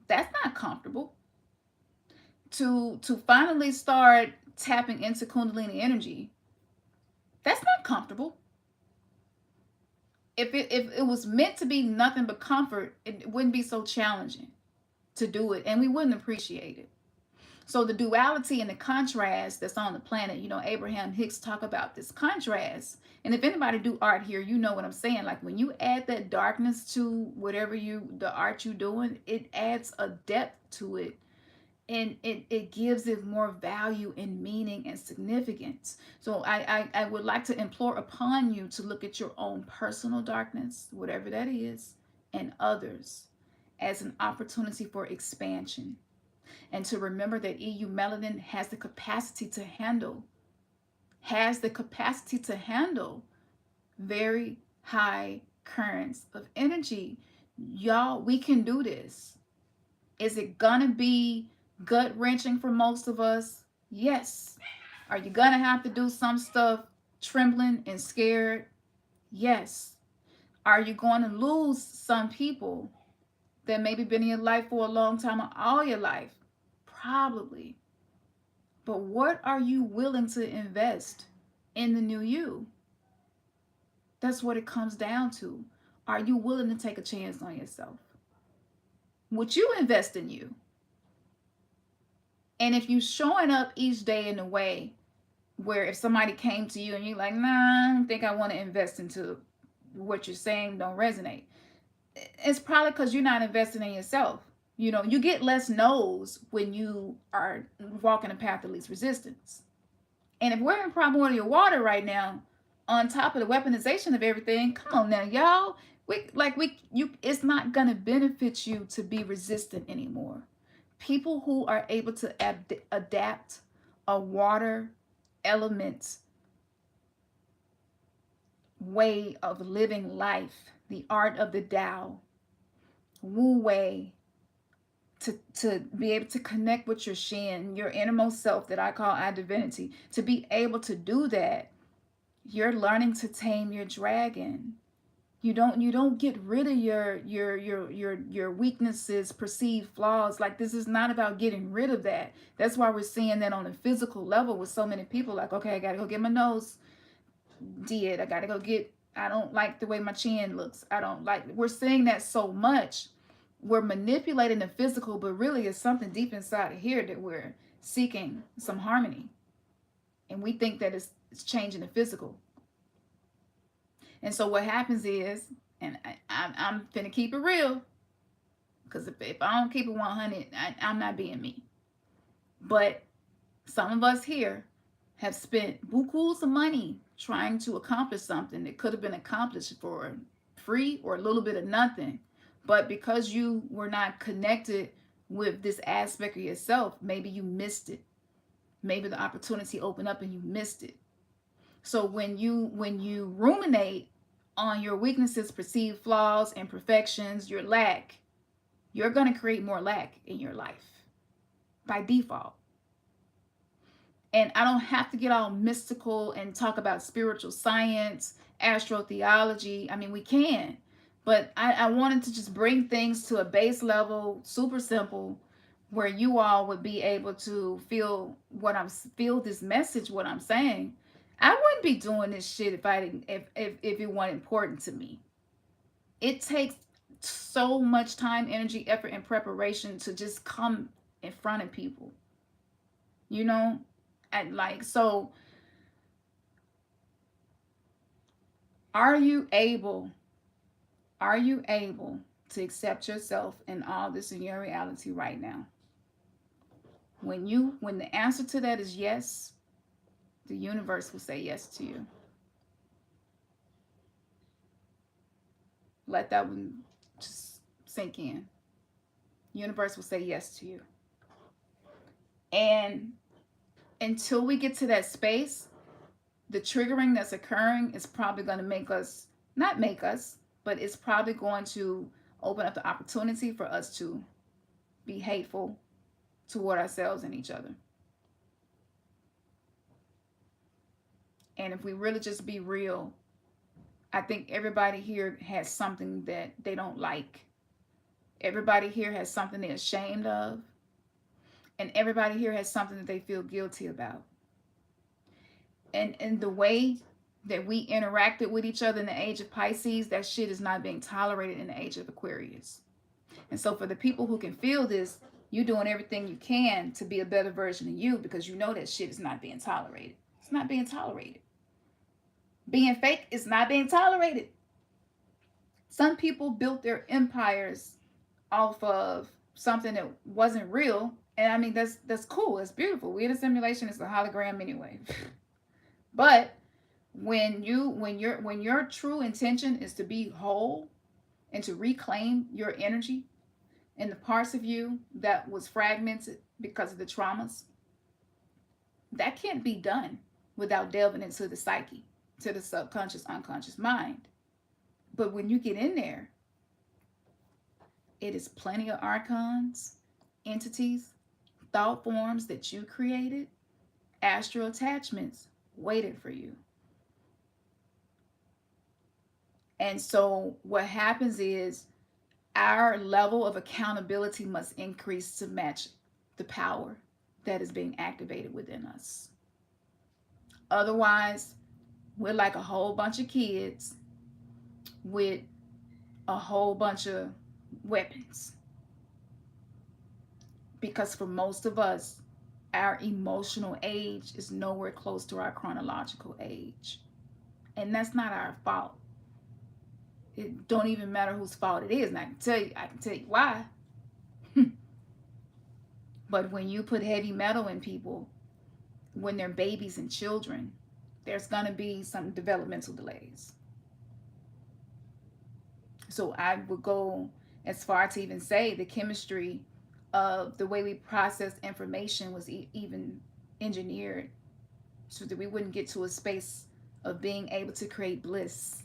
That's not comfortable. To finally start tapping into Kundalini energy, that's not comfortable. If it was meant to be nothing but comfort, it wouldn't be so challenging to do it, and we wouldn't appreciate it. So the duality and the contrast that's on the planet, Abraham Hicks talk about this contrast. And if anybody do art here, you know what I'm saying. Like when you add that darkness to whatever the art you're doing, it adds a depth to it. And it gives it more value and meaning and significance. So I would like to implore upon you to look at your own personal darkness, whatever that is, and others as an opportunity for expansion. And to remember that EU melanin has the capacity to handle very high currents of energy. Y'all, we can do this. Is it gonna be gut-wrenching for most of us? Yes. Are you gonna have to do some stuff trembling and scared? Yes. Are you going to lose some people that maybe been in your life for a long time or all your life? Probably. But what are you willing to invest in the new you? That's what it comes down to. Are you willing to take a chance on yourself? Would you invest in you? And if you showing up each day in a way where if somebody came to you and you're like, nah, I don't think I want to invest into what you're saying, don't resonate. It's probably because you're not investing in yourself. You get less no's when you are walking a path of least resistance. And if we're in primordial water right now, on top of the weaponization of everything, come on now, y'all. It's not gonna benefit you to be resistant anymore. People who are able to adapt a water element way of living life, the art of the Tao, Wu Wei, to be able to connect with your Shin, your innermost self that I call I divinity, to be able to do that, You're learning to tame your dragon. You don't get rid of your weaknesses, perceived flaws. Like, this is not about getting rid of that. That's why we're seeing that on a physical level with so many people. Like, okay, I gotta go get my nose did. I gotta go get. I don't like the way my chin looks. I don't like. We're seeing that so much. We're manipulating the physical, but really it's something deep inside of here that we're seeking some harmony, and we think that it's changing the physical. And so what happens is, and I'm finna keep it real, because if I don't keep it 100, I'm not being me. But some of us here have spent bukus of money trying to accomplish something that could have been accomplished for free or a little bit of nothing. But because you were not connected with this aspect of yourself, maybe you missed it. Maybe the opportunity opened up and you missed it. So when you ruminate on your weaknesses, perceived flaws, imperfections, your lack, you're going to create more lack in your life by default. And I don't have to get all mystical and talk about spiritual science, astrotheology. I mean, we can, but I wanted to just bring things to a base level, super simple, where you all would be able to feel this message, what I'm saying. I wouldn't be doing this shit if it wasn't important to me. It takes so much time, energy, effort, and preparation to just come in front of people. You know? And like, so are you able to accept yourself and all this in your reality right now? When the answer to that is yes, the universe will say yes to you. Let that one just sink in. The universe will say yes to you. And until we get to that space, the triggering that's occurring is probably going to but it's probably going to open up the opportunity for us to be hateful toward ourselves and each other. And if we really just be real, I think everybody here has something that they don't like. Everybody here has something they're ashamed of. And everybody here has something that they feel guilty about. And the way that we interacted with each other in the age of Pisces, that shit is not being tolerated in the age of Aquarius. And so for the people who can feel this, you're doing everything you can to be a better version of you, because you know that shit is not being tolerated. It's not being tolerated. Being fake is not being tolerated. Some people built their empires off of something that wasn't real. And I mean, that's cool. It's beautiful. We're in a simulation. It's a hologram anyway. But when your true intention is to be whole and to reclaim your energy and the parts of you that was fragmented because of the traumas, that can't be done without delving into the psyche, to the subconscious, unconscious mind. But when you get in there, it is plenty of archons, entities, thought forms that you created, astral attachments waiting for you. And so what happens is our level of accountability must increase to match the power that is being activated within us. Otherwise, we're like a whole bunch of kids with a whole bunch of weapons. Because for most of us, our emotional age is nowhere close to our chronological age. And that's not our fault. It don't even matter whose fault it is. And I can tell you why. But when you put heavy metal in people, when they're babies and children, there's going to be some developmental delays. So I would go as far to even say the chemistry of the way we process information was even engineered so that we wouldn't get to a space of being able to create bliss.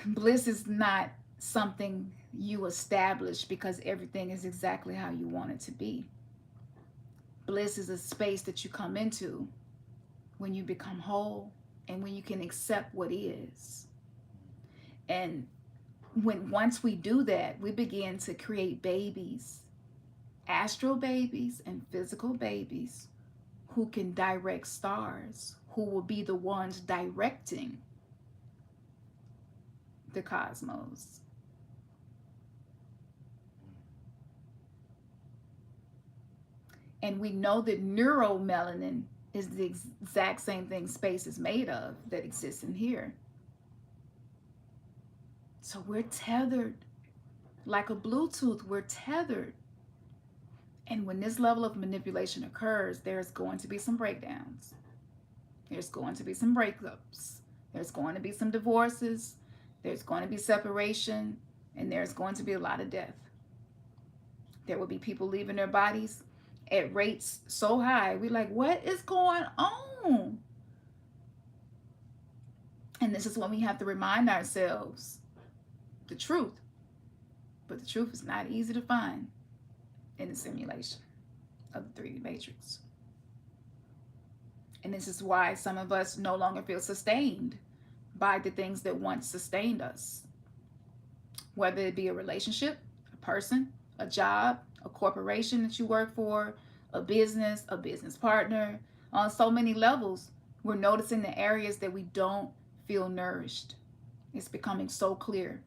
Bliss is not something you establish because everything is exactly how you want it to be. Bliss is a space that you come into when you become whole, and when you can accept what is. And once we do that, we begin to create babies, astral babies and physical babies, who can direct stars, who will be the ones directing the cosmos. And we know that neuromelanin is the exact same thing space is made of that exists in here. So we're tethered. Like a Bluetooth, we're tethered. And when this level of manipulation occurs, there's going to be some breakdowns. There's going to be some breakups. There's going to be some divorces. There's going to be separation. And there's going to be a lot of death. There will be people leaving their bodies at rates so high. We're like, what is going on? And this is when we have to remind ourselves the truth. But the truth is not easy to find in the simulation of the 3D matrix. And this is why some of us no longer feel sustained by the things that once sustained us. Whether it be a relationship, a person, a job, a corporation that you work for, a business partner. On so many levels, we're noticing the areas that we don't feel nourished. It's becoming so clear.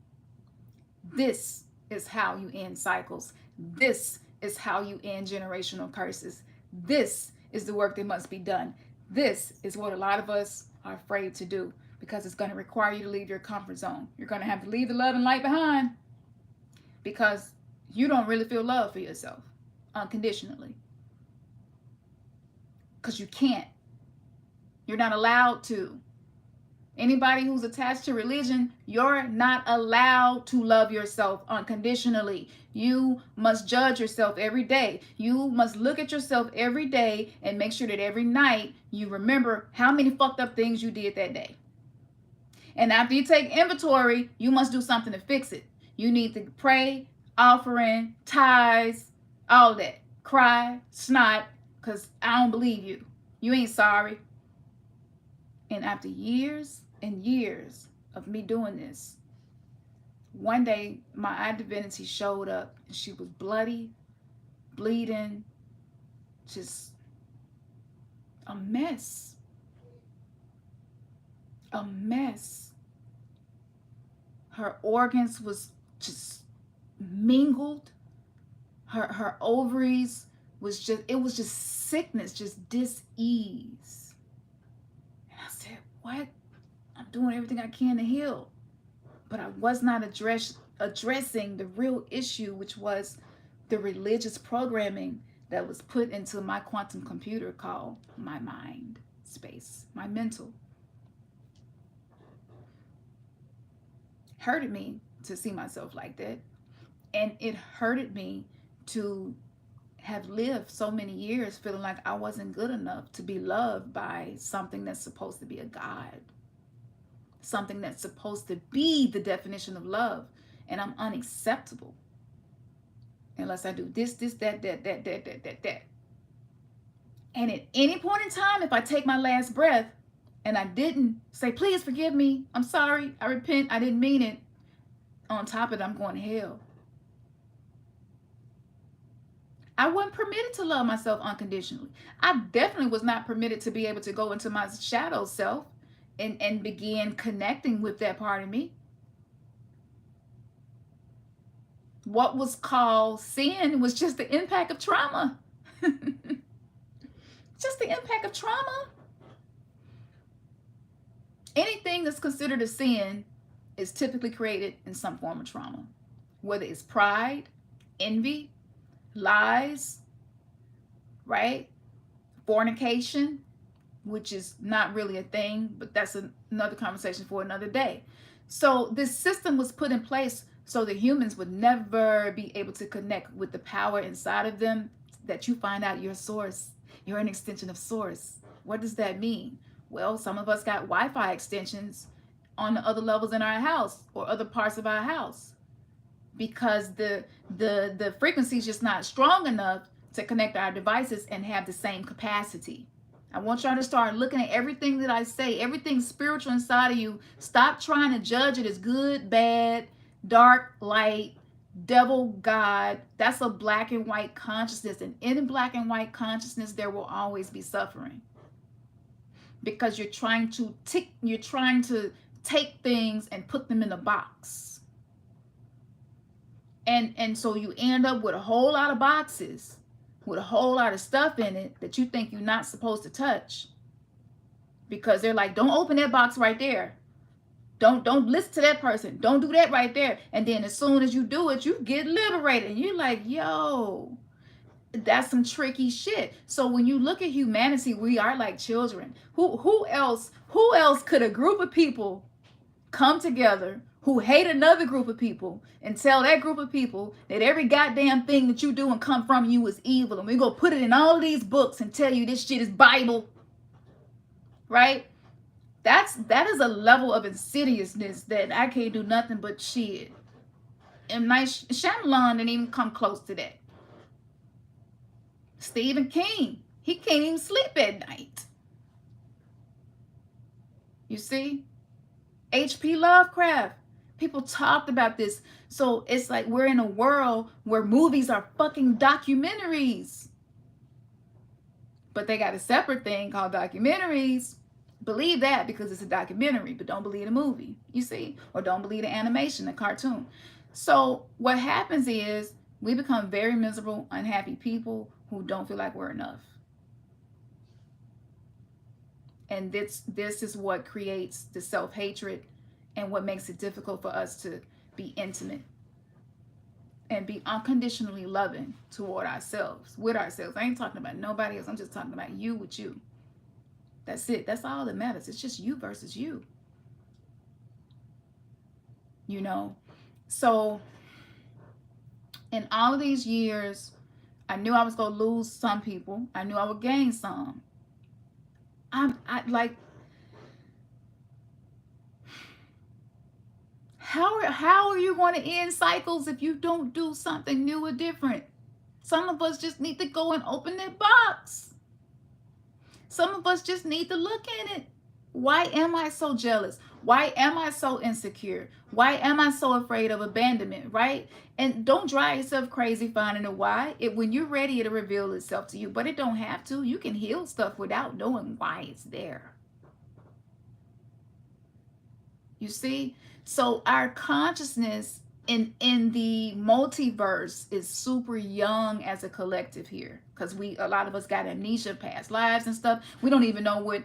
This is how you end cycles. This is how you end generational curses. This is the work that must be done. This is what a lot of us are afraid to do, because it's going to require you to leave your comfort zone. You're going to have to leave the love and light behind, because you don't really feel love for yourself unconditionally. Because you can't. You're not allowed to. Anybody who's attached to religion, you're not allowed to love yourself unconditionally. You must judge yourself every day. You must look at yourself every day and make sure that every night you remember how many fucked up things you did that day. And after you take inventory, you must do something to fix it. You need to pray, offering, tithes, all that. Cry, snot, because I don't believe you. You ain't sorry. And after years and years of me doing this, one day my eye divinity showed up, and she was bloody, bleeding, just a mess. A mess. Her organs was just mingled. Her ovaries was just, it was just sickness, just dis-ease. And I said, what? I'm doing everything I can to heal. But I was not addressing the real issue, which was the religious programming that was put into my quantum computer called my mind space, my mental. Hurted me to see myself like that. And it hurted me to have lived so many years feeling like I wasn't good enough to be loved by something that's supposed to be a God. Something that's supposed to be the definition of love. And I'm unacceptable unless I do this, that. And at any point in time, if I take my last breath and I didn't say, please forgive me, I'm sorry, I repent, I didn't mean it, on top of it, I'm going to hell. I wasn't permitted to love myself unconditionally. I definitely was not permitted to be able to go into my shadow self and begin connecting with that part of me. What was called sin was just the impact of trauma. Just the impact of trauma. Anything that's considered a sin is typically created in some form of trauma. Whether it's pride, envy, lies, right? Fornication, which is not really a thing, but that's another conversation for another day. So this system was put in place so that humans would never be able to connect with the power inside of them, that you find out your source. You're an extension of source. What does that mean? Well, some of us got Wi-Fi extensions on the other levels in our house or other parts of our house, because the frequency is just not strong enough to connect our devices and have the same capacity. I want y'all to start looking at everything that I say, everything spiritual inside of you. Stop trying to judge it as good, bad, dark, light, devil, God. That's a black and white consciousness. And in black and white consciousness, there will always be suffering. Because you're trying to take things and put them in a box. And so you end up with a whole lot of boxes with a whole lot of stuff in it that you think you're not supposed to touch, because they're like, don't open that box right there, don't listen to that person, don't do that right there. And then as soon as you do it, you get liberated, and you're like, yo, that's some tricky shit. So when you look at humanity, we are like children. Who else could a group of people come together who hate another group of people and tell that group of people that every goddamn thing that you do and come from you is evil, and we're gonna put it in all of these books and tell you this shit is Bible, right? That is a level of insidiousness that I can't do nothing but shit. And my Shyamalan didn't even come close to that. Stephen King, he can't even sleep at night. You see? H.P. Lovecraft, people talked about this. So it's like we're in a world where movies are fucking documentaries. But they got a separate thing called documentaries. Believe that because it's a documentary, but don't believe the movie, you see? Or don't believe the animation, the cartoon. So what happens is we become very miserable, unhappy people who don't feel like we're enough. And this is what creates the self-hatred and what makes it difficult for us to be intimate and be unconditionally loving toward ourselves, with ourselves. I ain't talking about nobody else. I'm just talking about you with you. That's it. That's all that matters. It's just you versus you. You know? So in all of these years, I knew I was going to lose some people. I knew I would gain some. I like, how are you going to end cycles if you don't do something new or different? Some of us just need to go and open that box. Some of us just need to look in it. Why am I so jealous? Why am I so insecure? Why am I so afraid of abandonment, right? And don't drive yourself crazy finding a why. When you're ready, it'll reveal itself to you, but it don't have to. You can heal stuff without knowing why it's there. You see? So our consciousness in the multiverse is super young as a collective here, because a lot of us got amnesia, past lives and stuff. We don't even know what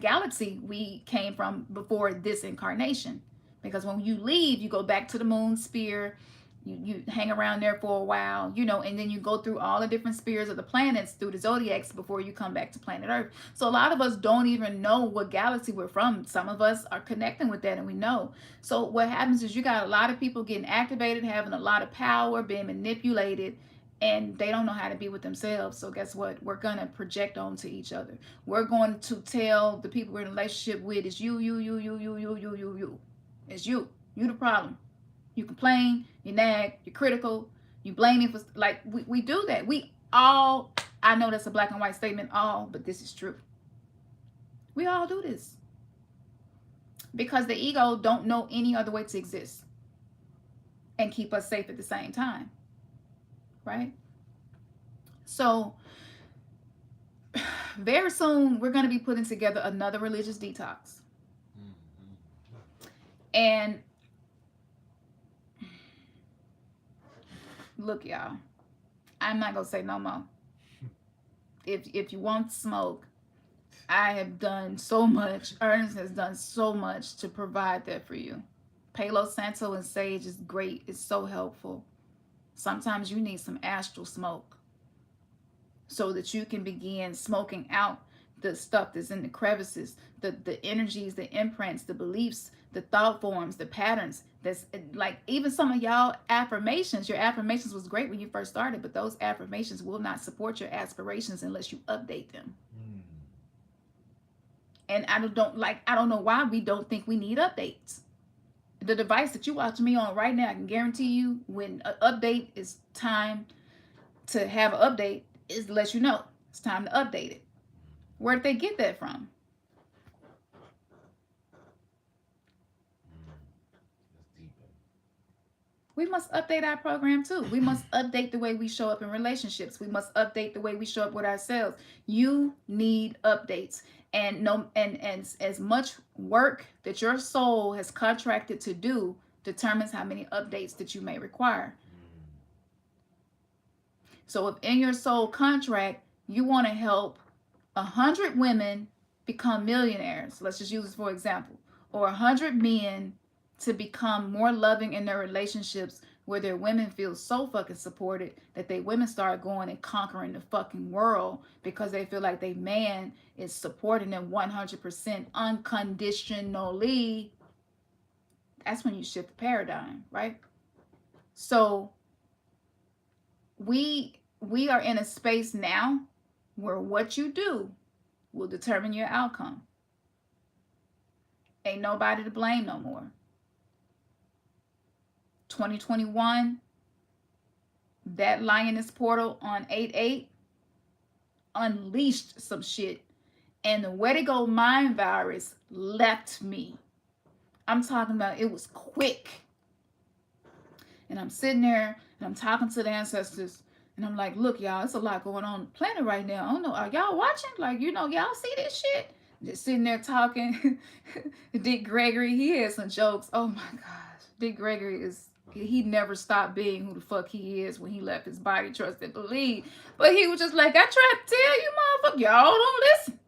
galaxy we came from before this incarnation, because when you leave, you go back to the moon sphere, you hang around there for a while, you know, and then you go through all the different spheres of the planets through the zodiacs before you come back to planet Earth. So a lot of us don't even know what galaxy we're from. Some of us are connecting with that and we know. So what happens is you got a lot of people getting activated, having a lot of power, being manipulated, and they don't know how to be with themselves. So guess what? We're going to project onto each other. We're going to tell the people we're in a relationship with, it's you. It's you. You the problem. You complain, you nag, you're critical, you blame me for, like, we do that. We all, I know that's a black and white statement, all, but this is true. We all do this. Because the ego don't know any other way to exist and keep us safe at the same time. Right? So, very soon, we're going to be putting together another religious detox. And look, y'all, I'm not going to say no more. If you want smoke, I have done so much. Ernest has done so much to provide that for you. Palo Santo and sage is great. It's so helpful. Sometimes you need some astral smoke so that you can begin smoking out the stuff that's in the crevices, the energies, the imprints, the beliefs, the thought forms, the patterns. That's like, even some of y'all affirmations. Your affirmations was great when you first started, but those affirmations will not support your aspirations unless you update them. And I don't know why we don't think we need updates. The device that you watch me on right now, I can guarantee you when an update is time to have an update, is to let you know it's time to update it. Where did they get that from? We must update our program too. We must update the way we show up in relationships. We must update the way we show up with ourselves. You need updates. And as much work that your soul has contracted to do determines how many updates that you may require. So if in your soul contract you want to help 100 women become millionaires, let's just use this for example, or 100 men to become more loving in their relationships, where their women feel so fucking supported that they women start going and conquering the fucking world because they feel like their man is supporting them 100% unconditionally. That's when you shift the paradigm, right? So we are in a space now where what you do will determine your outcome. Ain't nobody to blame no more. 2021, that lioness portal on 8/8 unleashed some shit, and the Wedigo mind virus left me. I'm talking about, it was quick. And I'm sitting there and I'm talking to the ancestors, and I'm like, look, y'all, it's a lot going on the planet right now. I don't know, are y'all watching? Like, you know, y'all see this shit? Just sitting there talking. Dick Gregory, he had some jokes. Oh my gosh. Dick Gregory he never stopped being who the fuck he is when he left his body, trust and believe. But he was just like, I tried to tell you, motherfucker, y'all don't listen.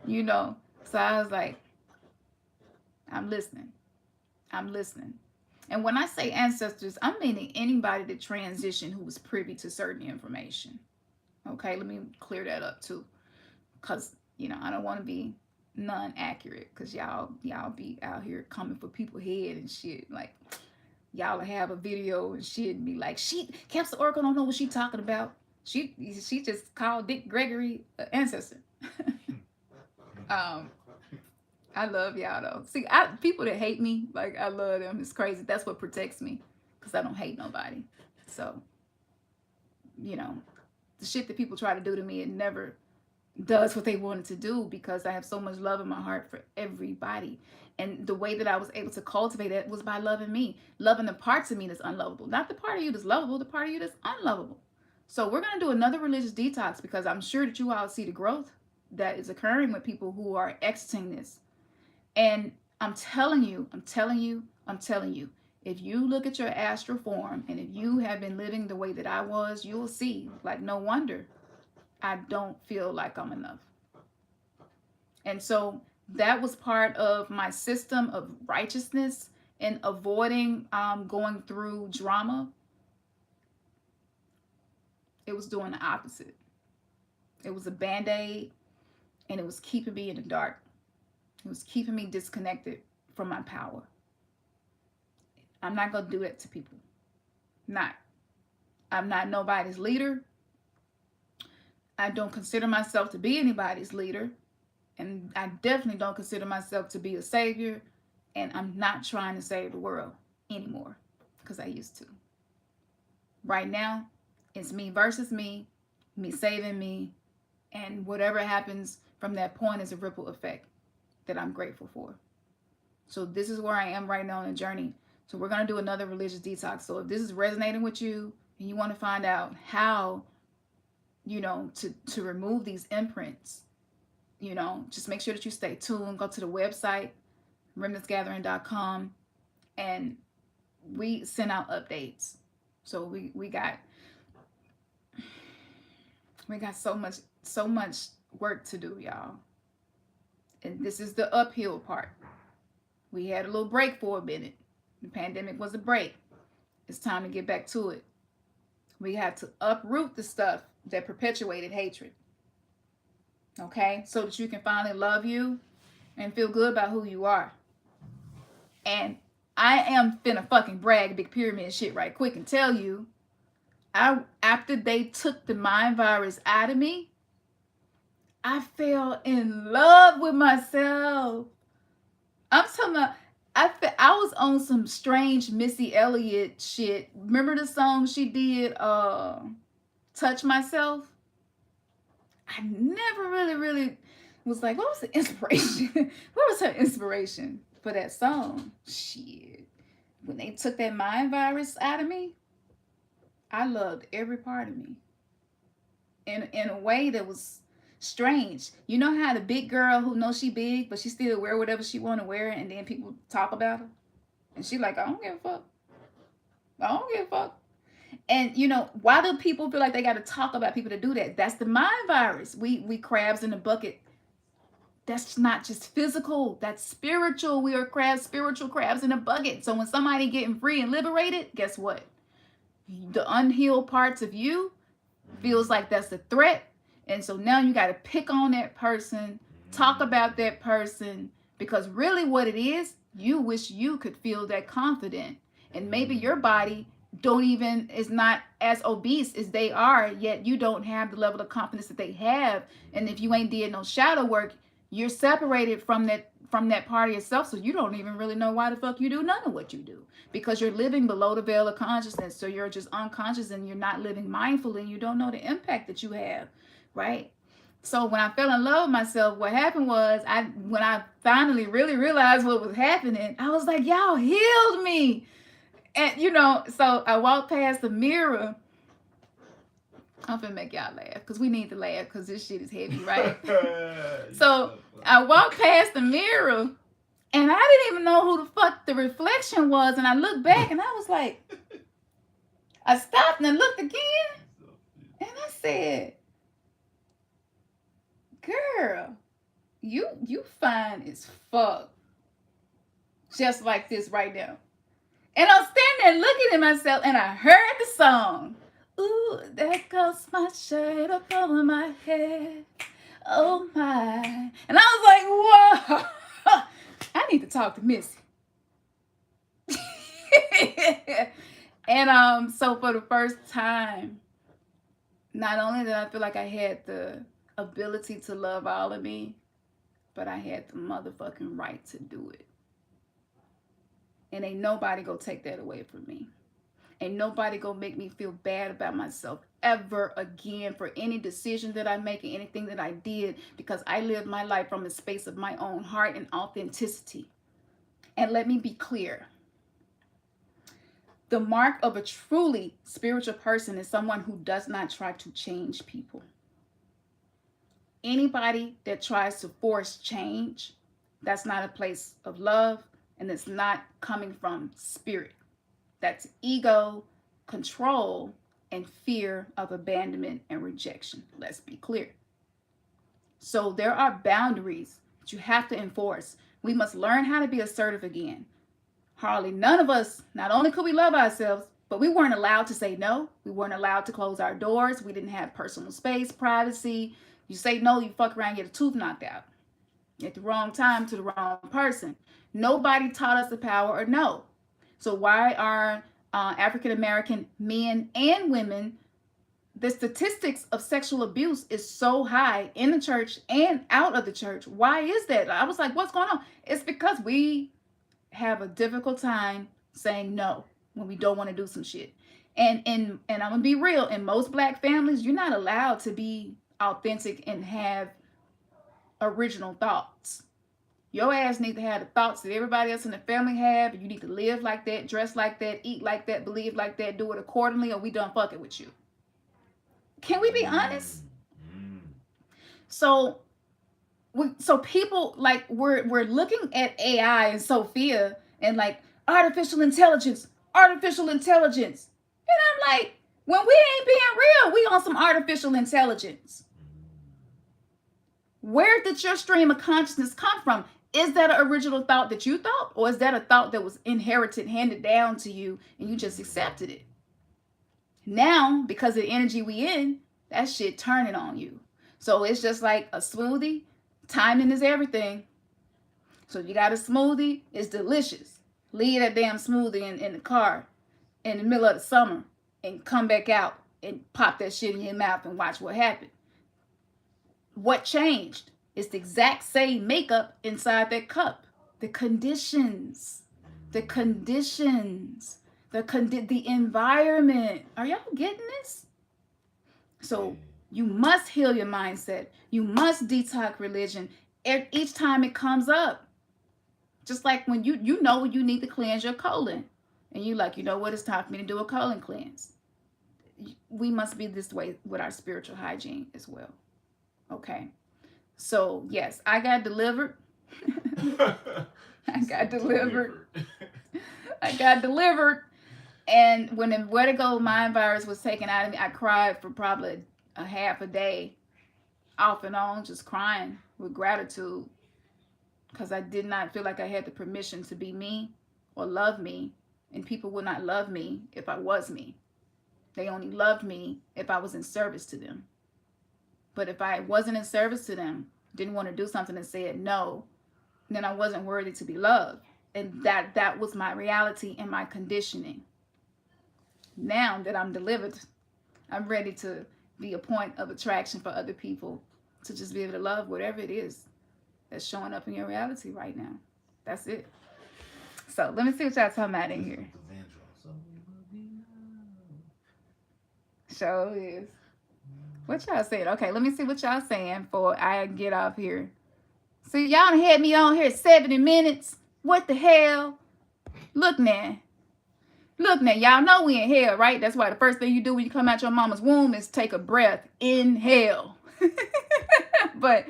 You know? So I was like, I'm listening. I'm listening. And when I say ancestors, I'm meaning anybody that transitioned who was privy to certain information. Okay, let me clear that up too. Because, you know, I don't want to be non-accurate, because y'all be out here coming for people's head and shit. Like, y'all have a video and shit and be like, Capsule Oracle don't know what she talking about. She just called Dick Gregory an ancestor. I love y'all though. See, people that hate me, like, I love them. It's crazy. That's what protects me, because I don't hate nobody. So, you know, the shit that people try to do to me, it never does what they wanted to do, because I have so much love in my heart for everybody. And the way that I was able to cultivate that was by loving me, loving the parts of me that's unlovable, not the part of you that's lovable, the part of you that's unlovable. So we're going to do another religious detox, because I'm sure that you all see the growth that is occurring with people who are exiting this. And I'm telling you, if you look at your astral form, and if you have been living the way that I was, you'll see, like, no wonder I don't feel like I'm enough. And so that was part of my system of righteousness and avoiding going through drama. It was doing the opposite. It was a band-aid, and it was keeping me in the dark. It was keeping me disconnected from my power. I'm not going to do that to people. I'm not nobody's leader. I don't consider myself to be anybody's leader. And I definitely don't consider myself to be a savior. And I'm not trying to save the world anymore, because I used to. Right now, it's me versus me saving me. And whatever happens from that point is a ripple effect that I'm grateful for. So this is where I am right now on the journey. So we're going to do another religious detox. So if this is resonating with you and you want to find out how, you know, to remove these imprints, you know, just make sure that you stay tuned. Go to the website, remnantsgathering.com, and we send out updates. So we got so much work to do, y'all. And this is the uphill part. We had a little break for a minute. The pandemic was a break. It's time to get back to it. We have to uproot the stuff that perpetuated hatred. Okay? So that you can finally love you and feel good about who you are. And I am finna fucking brag big pyramid shit right quick and tell you, after they took the mind virus out of me, I fell in love with myself. I'm talking about, I was on some strange Missy Elliott shit. Remember the song she did, Touch Myself? I never really was like, what was the inspiration? What was her inspiration for that song? Shit. When they took that mind virus out of me, I loved every part of me. In a way that was strange. You know how the big girl who knows she big, but she still wear whatever she want to wear, and then people talk about her? And she like, I don't give a fuck. I don't give a fuck. And you know, why do people feel like they got to talk about people to do that? That's the mind virus. We crabs in the bucket. That's not just physical, that's spiritual. We are crabs, spiritual crabs in a bucket. So when somebody getting free and liberated, guess what? The unhealed parts of you feels like that's a threat. And so now you got to pick on that person, talk about that person, because really what it is, you wish you could feel that confident. And maybe your body is not as obese as they are, yet you don't have the level of confidence that they have. And if you ain't did no shadow work, you're separated from that part of yourself, so you don't even really know why the fuck you do none of what you do, because you're living below the veil of consciousness. So you're just unconscious and you're not living mindfully, and you don't know the impact that you have, right? So when I fell in love with myself, what happened was, when I finally really realized what was happening, I was like, y'all healed me. And you know, so I walked past the mirror. I'm finna make y'all laugh, because we need to laugh, because this shit is heavy, right? So I walked past the mirror, and I didn't even know who the fuck the reflection was. And I looked back, and I was like, I stopped and I looked again, and I said, girl, you fine as fuck. Just like this right now. And I was standing there looking at myself, and I heard the song. Ooh, there goes my shirt up over my head. Oh my. And I was like, whoa. I need to talk to Missy. And so for the first time, not only did I feel like I had the ability to love all of me, but I had the motherfucking right to do it. And ain't nobody gonna take that away from me. Ain't nobody gonna make me feel bad about myself ever again for any decision that I make and anything that I did, because I lived my life from a space of my own heart and authenticity. And let me be clear. The mark of a truly spiritual person is someone who does not try to change people. Anybody that tries to force change, that's not a place of love, and it's not coming from spirit. That's ego, control, and fear of abandonment and rejection. Let's be clear. So there are boundaries that you have to enforce. We must learn how to be assertive again. Hardly none of us, not only could we love ourselves, but we weren't allowed to say no. We weren't allowed to close our doors. We didn't have personal space, privacy. You say no, you fuck around, get a tooth knocked out at the wrong time to the wrong person. Nobody taught us the power of no. So why are African-American men and women, the statistics of sexual abuse is so high in the church and out of the church? Why is that? I was like, what's going on? It's because we have a difficult time saying no when we don't want to do some shit. And I'm gonna be real, in most Black families, you're not allowed to be authentic and have original thoughts. Your ass need to have the thoughts that everybody else in the family have. You need to live like that, dress like that, eat like that, believe like that, do it accordingly, or we done fucking with you. Can we be honest? So people, like, we're looking at AI and Sophia and like artificial intelligence. And I'm like, when we ain't being real, we on some artificial intelligence. Where did your stream of consciousness come from? Is that an original thought that you thought? Or is that a thought that was inherited, handed down to you, and you just accepted it? Now, because of the energy we in, that shit turning on you. So it's just like a smoothie. Timing is everything. So you got a smoothie, it's delicious. Leave that damn smoothie in the car in the middle of the summer and come back out and pop that shit in your mouth and watch what happened. What changed? It's the exact same makeup inside that cup. The conditions, the environment. Are y'all getting this? So You must heal your mindset. You must detox religion each time it comes up. Just like when you know you need to cleanse your colon. And you like, you know what, it's time for me to do a colon cleanse. We must be this way with our spiritual hygiene as well. Okay. So, yes, I got delivered. I got delivered. I got delivered. And when the vertigo mind virus was taken out of me, I cried for probably a half a day, off and on, just crying with gratitude, because I did not feel like I had the permission to be me or love me, and people would not love me if I was me. They only loved me if I was in service to them. But if I wasn't in service to them, didn't want to do something and said no, then I wasn't worthy to be loved. And that was my reality and my conditioning. Now that I'm delivered, I'm ready to be a point of attraction for other people, to just be able to love whatever it is that's showing up in your reality right now. That's it. So let me see what y'all talking about in here. Show is. What y'all saying? Okay, let me see what y'all saying before I get off here. So y'all done had me on here 70 minutes. What the hell? Look now. Look now, y'all know we in hell, right? That's why the first thing you do when you come out your mama's womb is take a breath. Inhale. But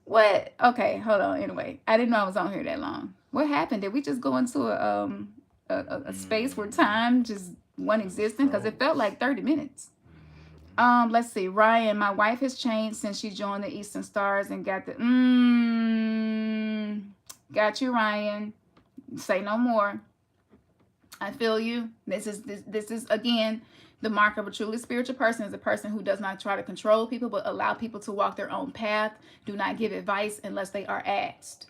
what? Okay, hold on. Anyway, I didn't know I was on here that long. What happened? Did we just go into a space where time just wasn't existing? Because it felt like 30 minutes. Let's see. Ryan, my wife has changed since she joined the Eastern Stars and got the got you, Ryan. Say no more. I feel you. This is again the mark of a truly spiritual person, is a person who does not try to control people, but allow people to walk their own path. Do not give advice unless they are asked,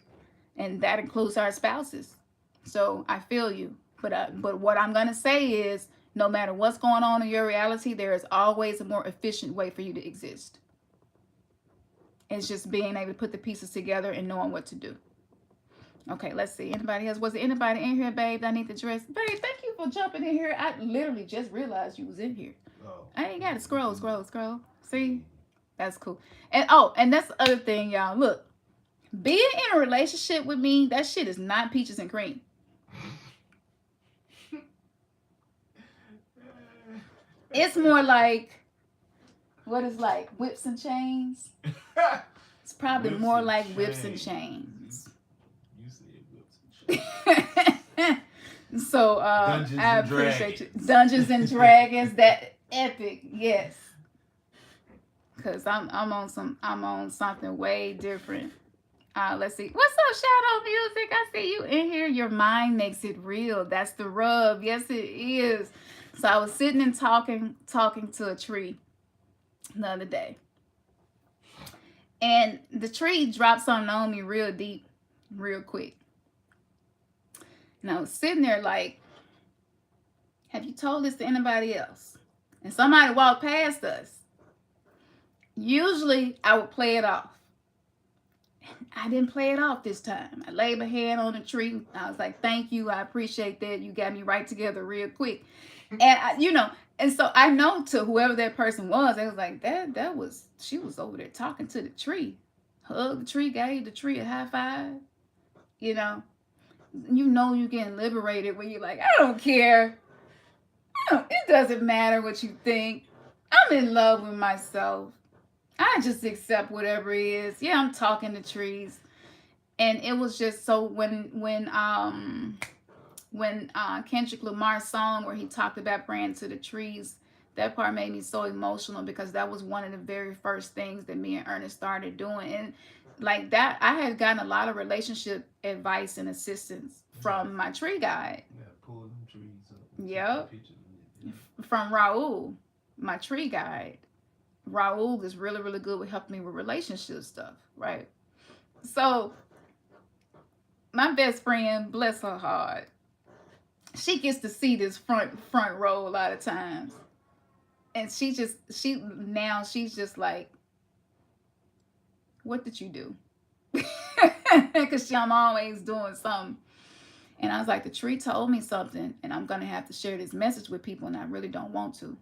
and that includes our spouses. So I feel you. But what I'm gonna say is, no matter what's going on in your reality, there is always a more efficient way for you to exist. It's just being able to put the pieces together and knowing what to do. Okay, let's see. Anybody else? Was there anybody in here, babe? I need the dress. Babe, thank you for jumping in here. I literally just realized you was in here. Oh. I ain't got to scroll. See? That's cool. And that's the other thing, y'all. Look, being in a relationship with me, that shit is not peaches and cream. It's more like, what is like whips and chains? It's probably whips more like whips and chains. You said whips and chains. So I appreciate you. Dungeons and Dragons, that epic, yes. Cause I'm on something way different. Let's see. What's up, Shadow Music? I see you in here. Your mind makes it real. That's the rub. Yes, it is. So I was sitting and talking to a tree the other day. And the tree dropped something on me real deep, real quick. And I was sitting there like, have you told this to anybody else? And somebody walked past us. Usually I would play it off. I didn't play it off this time. I laid my hand on the tree. I was like, thank you. I appreciate that. You got me right together real quick. And and so I know to whoever that person was, they was like, she was over there talking to the tree. Hugged the tree, gave the tree a high five. You getting liberated when you're like, I don't care. It doesn't matter what you think. I'm in love with myself. I just accept whatever it is. Yeah, I'm talking to trees. And it was just so when Kendrick Lamar's song where he talked about praying to the trees, that part made me so emotional, because that was one of the very first things that me and Ernest started doing. And like that, I had gotten a lot of relationship advice and assistance from my tree guide. Yeah, pull them trees up. Yep. From Raul, my tree guide. Raul is really, really good with helping me with relationship stuff, right? So my best friend, bless her heart, she gets to see this front row a lot of times. And she's just like, what did you do? Because I'm always doing something. And I was like, the tree told me something, and I'm going to have to share this message with people, and I really don't want to.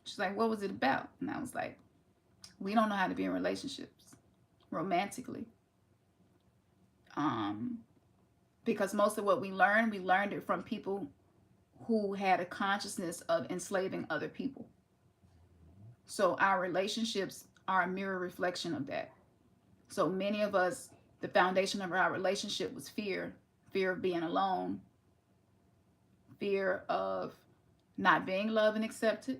She's like, what was it about? And I was like, We don't know how to be in relationships romantically. Because most of what we learned it from people who had a consciousness of enslaving other people. So our relationships are a mirror reflection of that. So many of us, the foundation of our relationship was fear of being alone, fear of not being loved and accepted.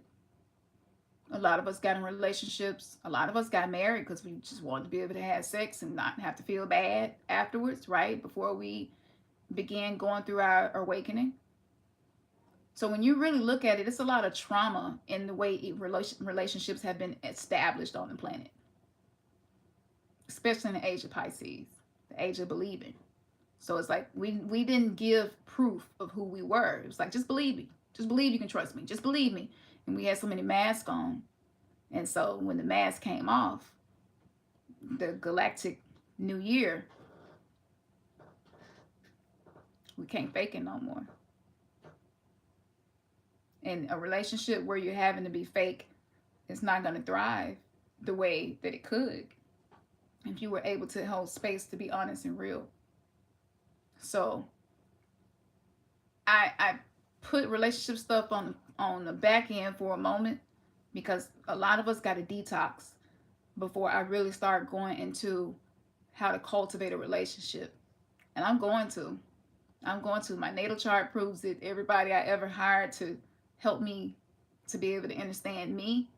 A lot of us got in relationships. A lot of us got married because we just wanted to be able to have sex and not have to feel bad afterwards, right? Before we began going through our awakening. So when you really look at it, it's a lot of trauma in the way relationships have been established on the planet. Especially in the age of Pisces, the age of believing. So it's like we didn't give proof of who we were. It was like, just believe me. Just believe you can trust me. Just believe me. And we had so many masks on. And so when the mask came off, the galactic new year, we can't fake it no more. And a relationship where you're having to be fake is not going to thrive the way that it could if you were able to hold space to be honest and real. So I put relationship stuff on the back end for a moment because a lot of us got to detox before I really start going into how to cultivate a relationship. And I'm going to. My natal chart proves it. Everybody I ever hired to help me to be able to understand me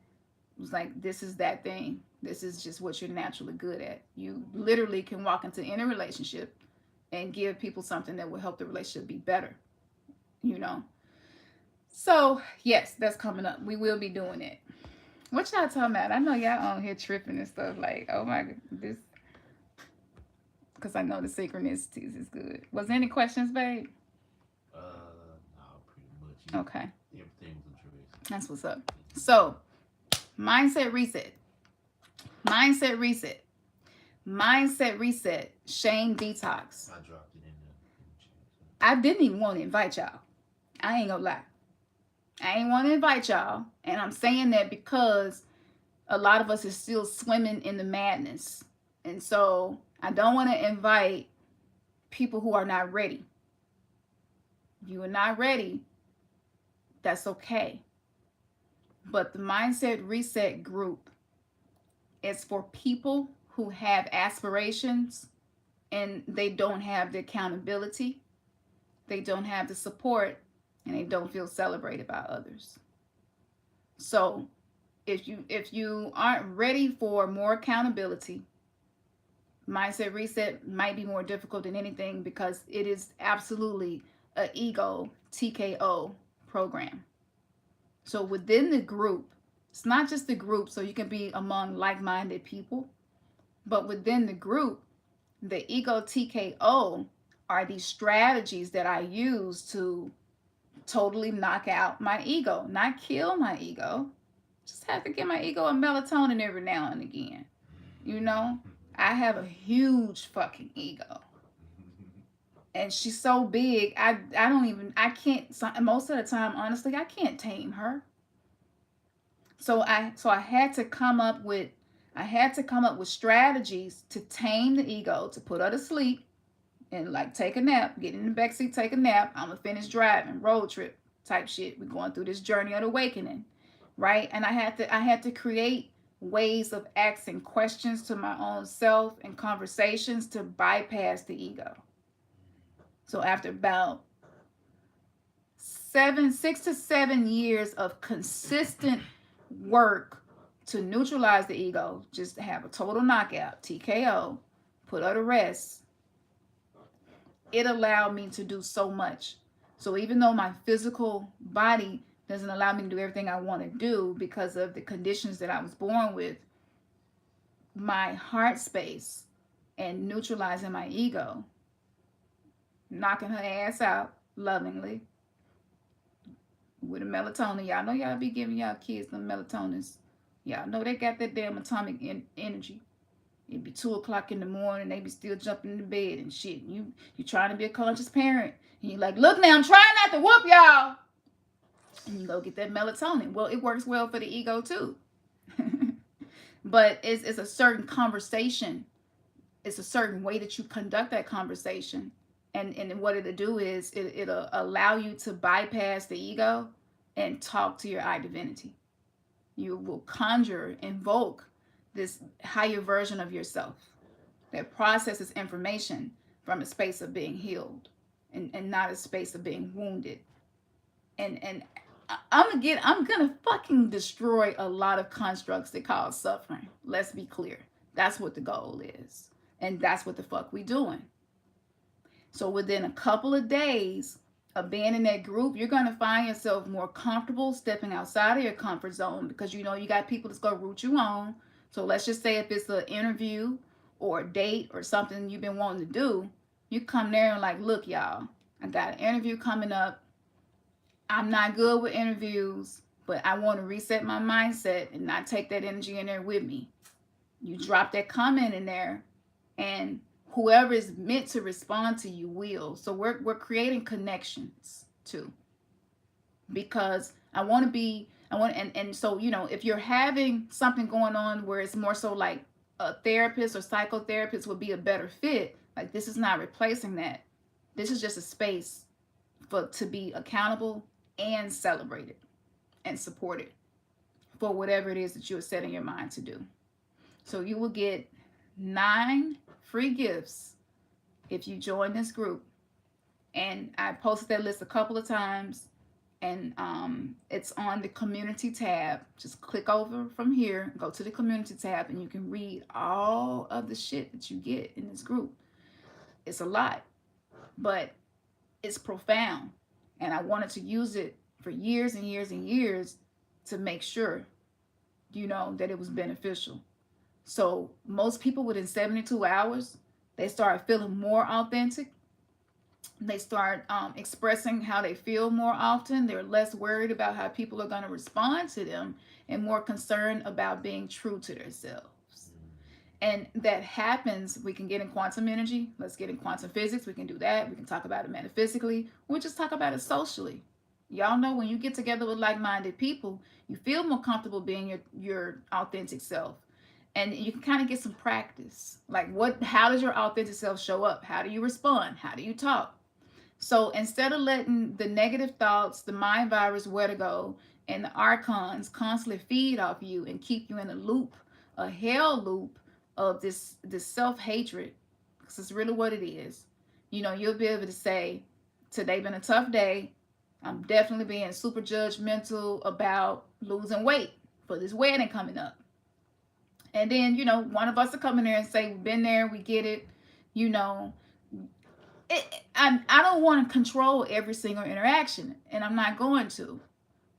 was like, this is that thing. This is just what you're naturally good at. You literally can walk into any relationship and give people something that will help the relationship be better, you know. So yes, that's coming up. We will be doing it. What y'all talking about? I know y'all on here tripping and stuff like, oh my God, this, because I know the synchronicities is good. Was there any questions, babe? No, pretty much. Okay. Everything was addressed. That's what's up. So, mindset reset. Mindset reset. Mindset reset. Shame detox. I dropped it in the chat. I didn't even want to invite y'all. I ain't gonna lie. I ain't want to invite y'all. And I'm saying that because a lot of us is still swimming in the madness. And so I don't want to invite people who are not ready. If you are not ready, that's okay. But the Mindset Reset group is for people who have aspirations and they don't have the accountability, they don't have the support, and they don't feel celebrated by others. So if you aren't ready for more accountability, Mindset Reset might be more difficult than anything because it is absolutely an ego TKO program. So within the group, it's not just the group so you can be among like-minded people, but within the group, the ego TKO are these strategies that I use to totally knock out my ego, not kill my ego. Just have to give my ego a melatonin every now and again. You know, I have a huge fucking ego. And she's so big, I can't, most of the time, honestly, I can't tame her. So I had to come up with strategies to tame the ego, to put her to sleep and like take a nap, get in the backseat, take a nap. I'm gonna finish driving, road trip type shit. We're going through this journey of awakening, right? And I had to create ways of asking questions to my own self and conversations to bypass the ego. So after about 6 to 7 years of consistent work to neutralize the ego, just to have a total knockout, TKO, put her to rest, it allowed me to do so much. So even though my physical body doesn't allow me to do everything I want to do because of the conditions that I was born with, my heart space and neutralizing my ego, knocking her ass out lovingly with a melatonin. Y'all know y'all be giving y'all kids them melatonins. Y'all know they got that damn atomic energy. It'd be 2 o'clock in the morning, they be still jumping in the bed and shit. You trying to be a conscious parent, and you're like, look now, I'm trying not to whoop y'all. And you go get that melatonin. Well, it works well for the ego too. But it's a certain conversation. It's a certain way that you conduct that conversation. And what it'll do is it'll allow you to bypass the ego and talk to your I divinity. You will conjure, invoke this higher version of yourself that processes information from a space of being healed and not a space of being wounded. And I'm gonna fucking destroy a lot of constructs that cause suffering. Let's be clear. That's what the goal is. And that's what the fuck we doing. So within a couple of days of being in that group, you're gonna find yourself more comfortable stepping outside of your comfort zone, because you know you got people that's gonna root you on. So let's just say if it's an interview or a date or something you've been wanting to do, you come there and like, look, y'all, I got an interview coming up. I'm not good with interviews, but I want to reset my mindset and not take that energy in there with me. You drop that comment in there, and whoever is meant to respond to you will. So we're creating connections too, because and so, you know, if you're having something going on where it's more so like a therapist or psychotherapist would be a better fit, like this is not replacing that. This is just a space to be accountable and celebrated and supported for whatever it is that you are setting your mind to do. So you will get 9 free gifts if you join this group. And I posted that list a couple of times, and it's on the community tab. Just click over from here, go to the community tab, and you can read all of the shit that you get in this group. It's a lot, but it's profound. And I wanted to use it for years and years and years to make sure, you know, that it was beneficial. So most people within 72 hours, they start feeling more authentic. They start expressing how they feel more often. They're less worried about how people are going to respond to them and more concerned about being true to themselves. And that happens. We can get in quantum energy. Let's get in quantum physics. We can do that. We can talk about it metaphysically. We'll just talk about it socially. Y'all know when you get together with like-minded people, you feel more comfortable being your authentic self. And you can kind of get some practice. Like how does your authentic self show up? How do you respond? How do you talk? So instead of letting the negative thoughts, the mind virus, vertigo, and the archons constantly feed off you and keep you in a loop, a hell loop of this self-hatred, because it's really what it is. You know, you'll be able to say, today been a tough day. I'm definitely being super judgmental about losing weight for this wedding coming up. And then, you know, one of us will come in there and say, we've been there, we get it, you know. I don't want to control every single interaction, and I'm not going to.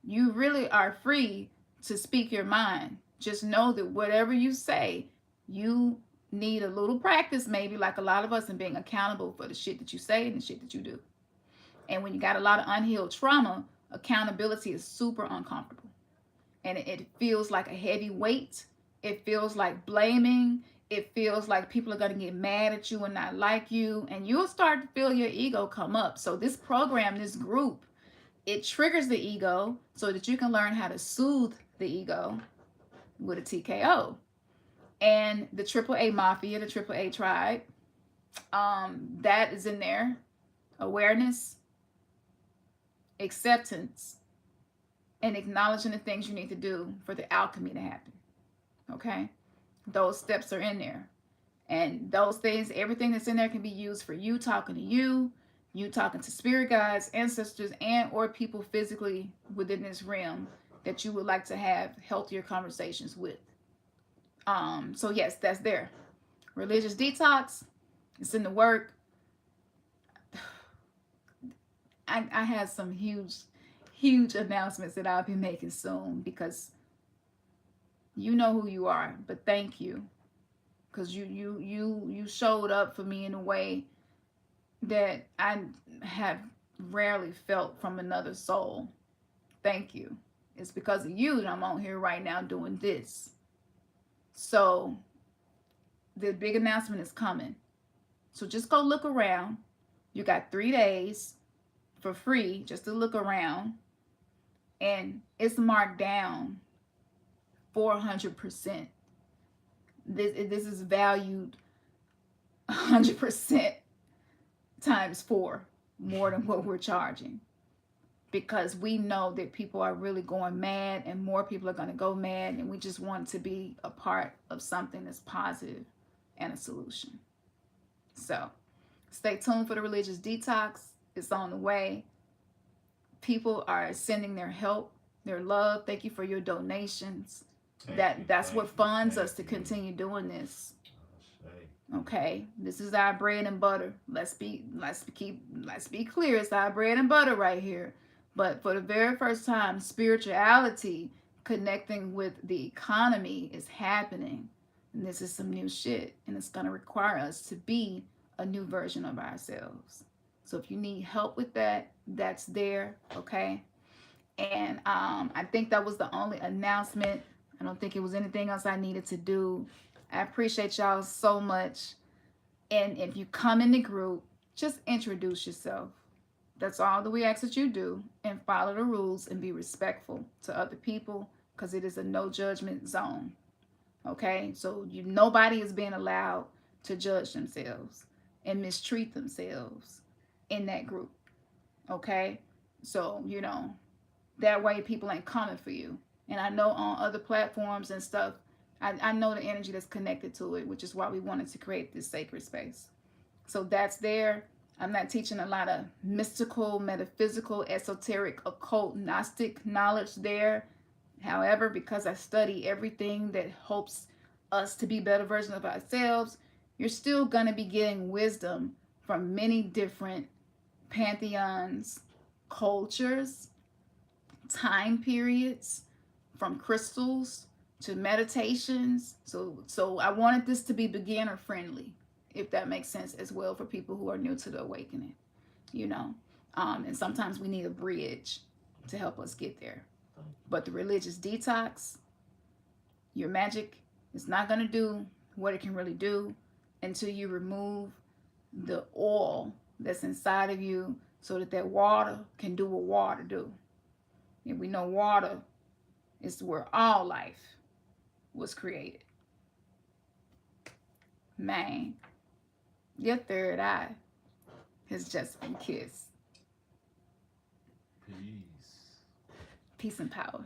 You really are free to speak your mind. Just know that whatever you say, you need a little practice, maybe like a lot of us, in being accountable for the shit that you say and the shit that you do. And when you got a lot of unhealed trauma, accountability is super uncomfortable. And it feels like a heavy weight. It feels like blaming. It feels like people are going to get mad at you and not like you. And you'll start to feel your ego come up. So this program, this group, it triggers the ego so that you can learn how to soothe the ego with a TKO. And the AAA Mafia, the AAA Tribe, that is in there. Awareness, acceptance, and acknowledging the things you need to do for the alchemy to happen. Okay? Those steps are in there. And those things, everything that's in there can be used for you talking to you talking to spirit guides, ancestors, and or people physically within this realm that you would like to have healthier conversations with. So yes, that's there. Religious detox, it's in the work. I have some huge announcements that I'll be making soon, because you know who you are. But thank you, because you showed up for me in a way that I have rarely felt from another soul. Thank you. It's because of you that I'm on here right now doing this. So the big announcement is coming. So just go look around. You got 3 days for free just to look around. And it's marked down 400%. this is valued 100% times 4 more than what we're charging, because we know that people are really going mad and more people are going to go mad, and we just want to be a part of something that's positive and a solution. So stay tuned for the religious detox. It's on the way. People are sending their help, their love. Thank you for your donations. That's what funds us to continue doing this. Okay, this is our bread and butter. Let's be clear. It's our bread and butter right here. But for the very first time, spirituality connecting with the economy is happening. And this is some new shit. And it's going to require us to be a new version of ourselves. So if you need help with that, that's there. Okay. And I think that was the only announcement. I don't think it was anything else I needed to do. I appreciate y'all so much. And if you come in the group, just introduce yourself. That's all that we ask that you do, and follow the rules and be respectful to other people, because it is a no judgment zone. Okay, so nobody is being allowed to judge themselves and mistreat themselves in that group. Okay, so that way people ain't coming for you. And I know on other platforms and stuff, I know the energy that's connected to it, which is why we wanted to create this sacred space. So that's there. I'm not teaching a lot of mystical, metaphysical, esoteric, occult, Gnostic knowledge there. However, because I study everything that helps us to be better versions of ourselves, you're still going to be getting wisdom from many different pantheons, cultures, time periods, from crystals to meditations. So I wanted this to be beginner friendly, if that makes sense, as well, for people who are new to the awakening, and sometimes we need a bridge to help us get there. But the religious detox, your magic is not going to do what it can really do until you remove the oil that's inside of you, so that water can do what water do. And we know water is where all life was created. Man, your third eye has just been kissed. Peace. Peace and power.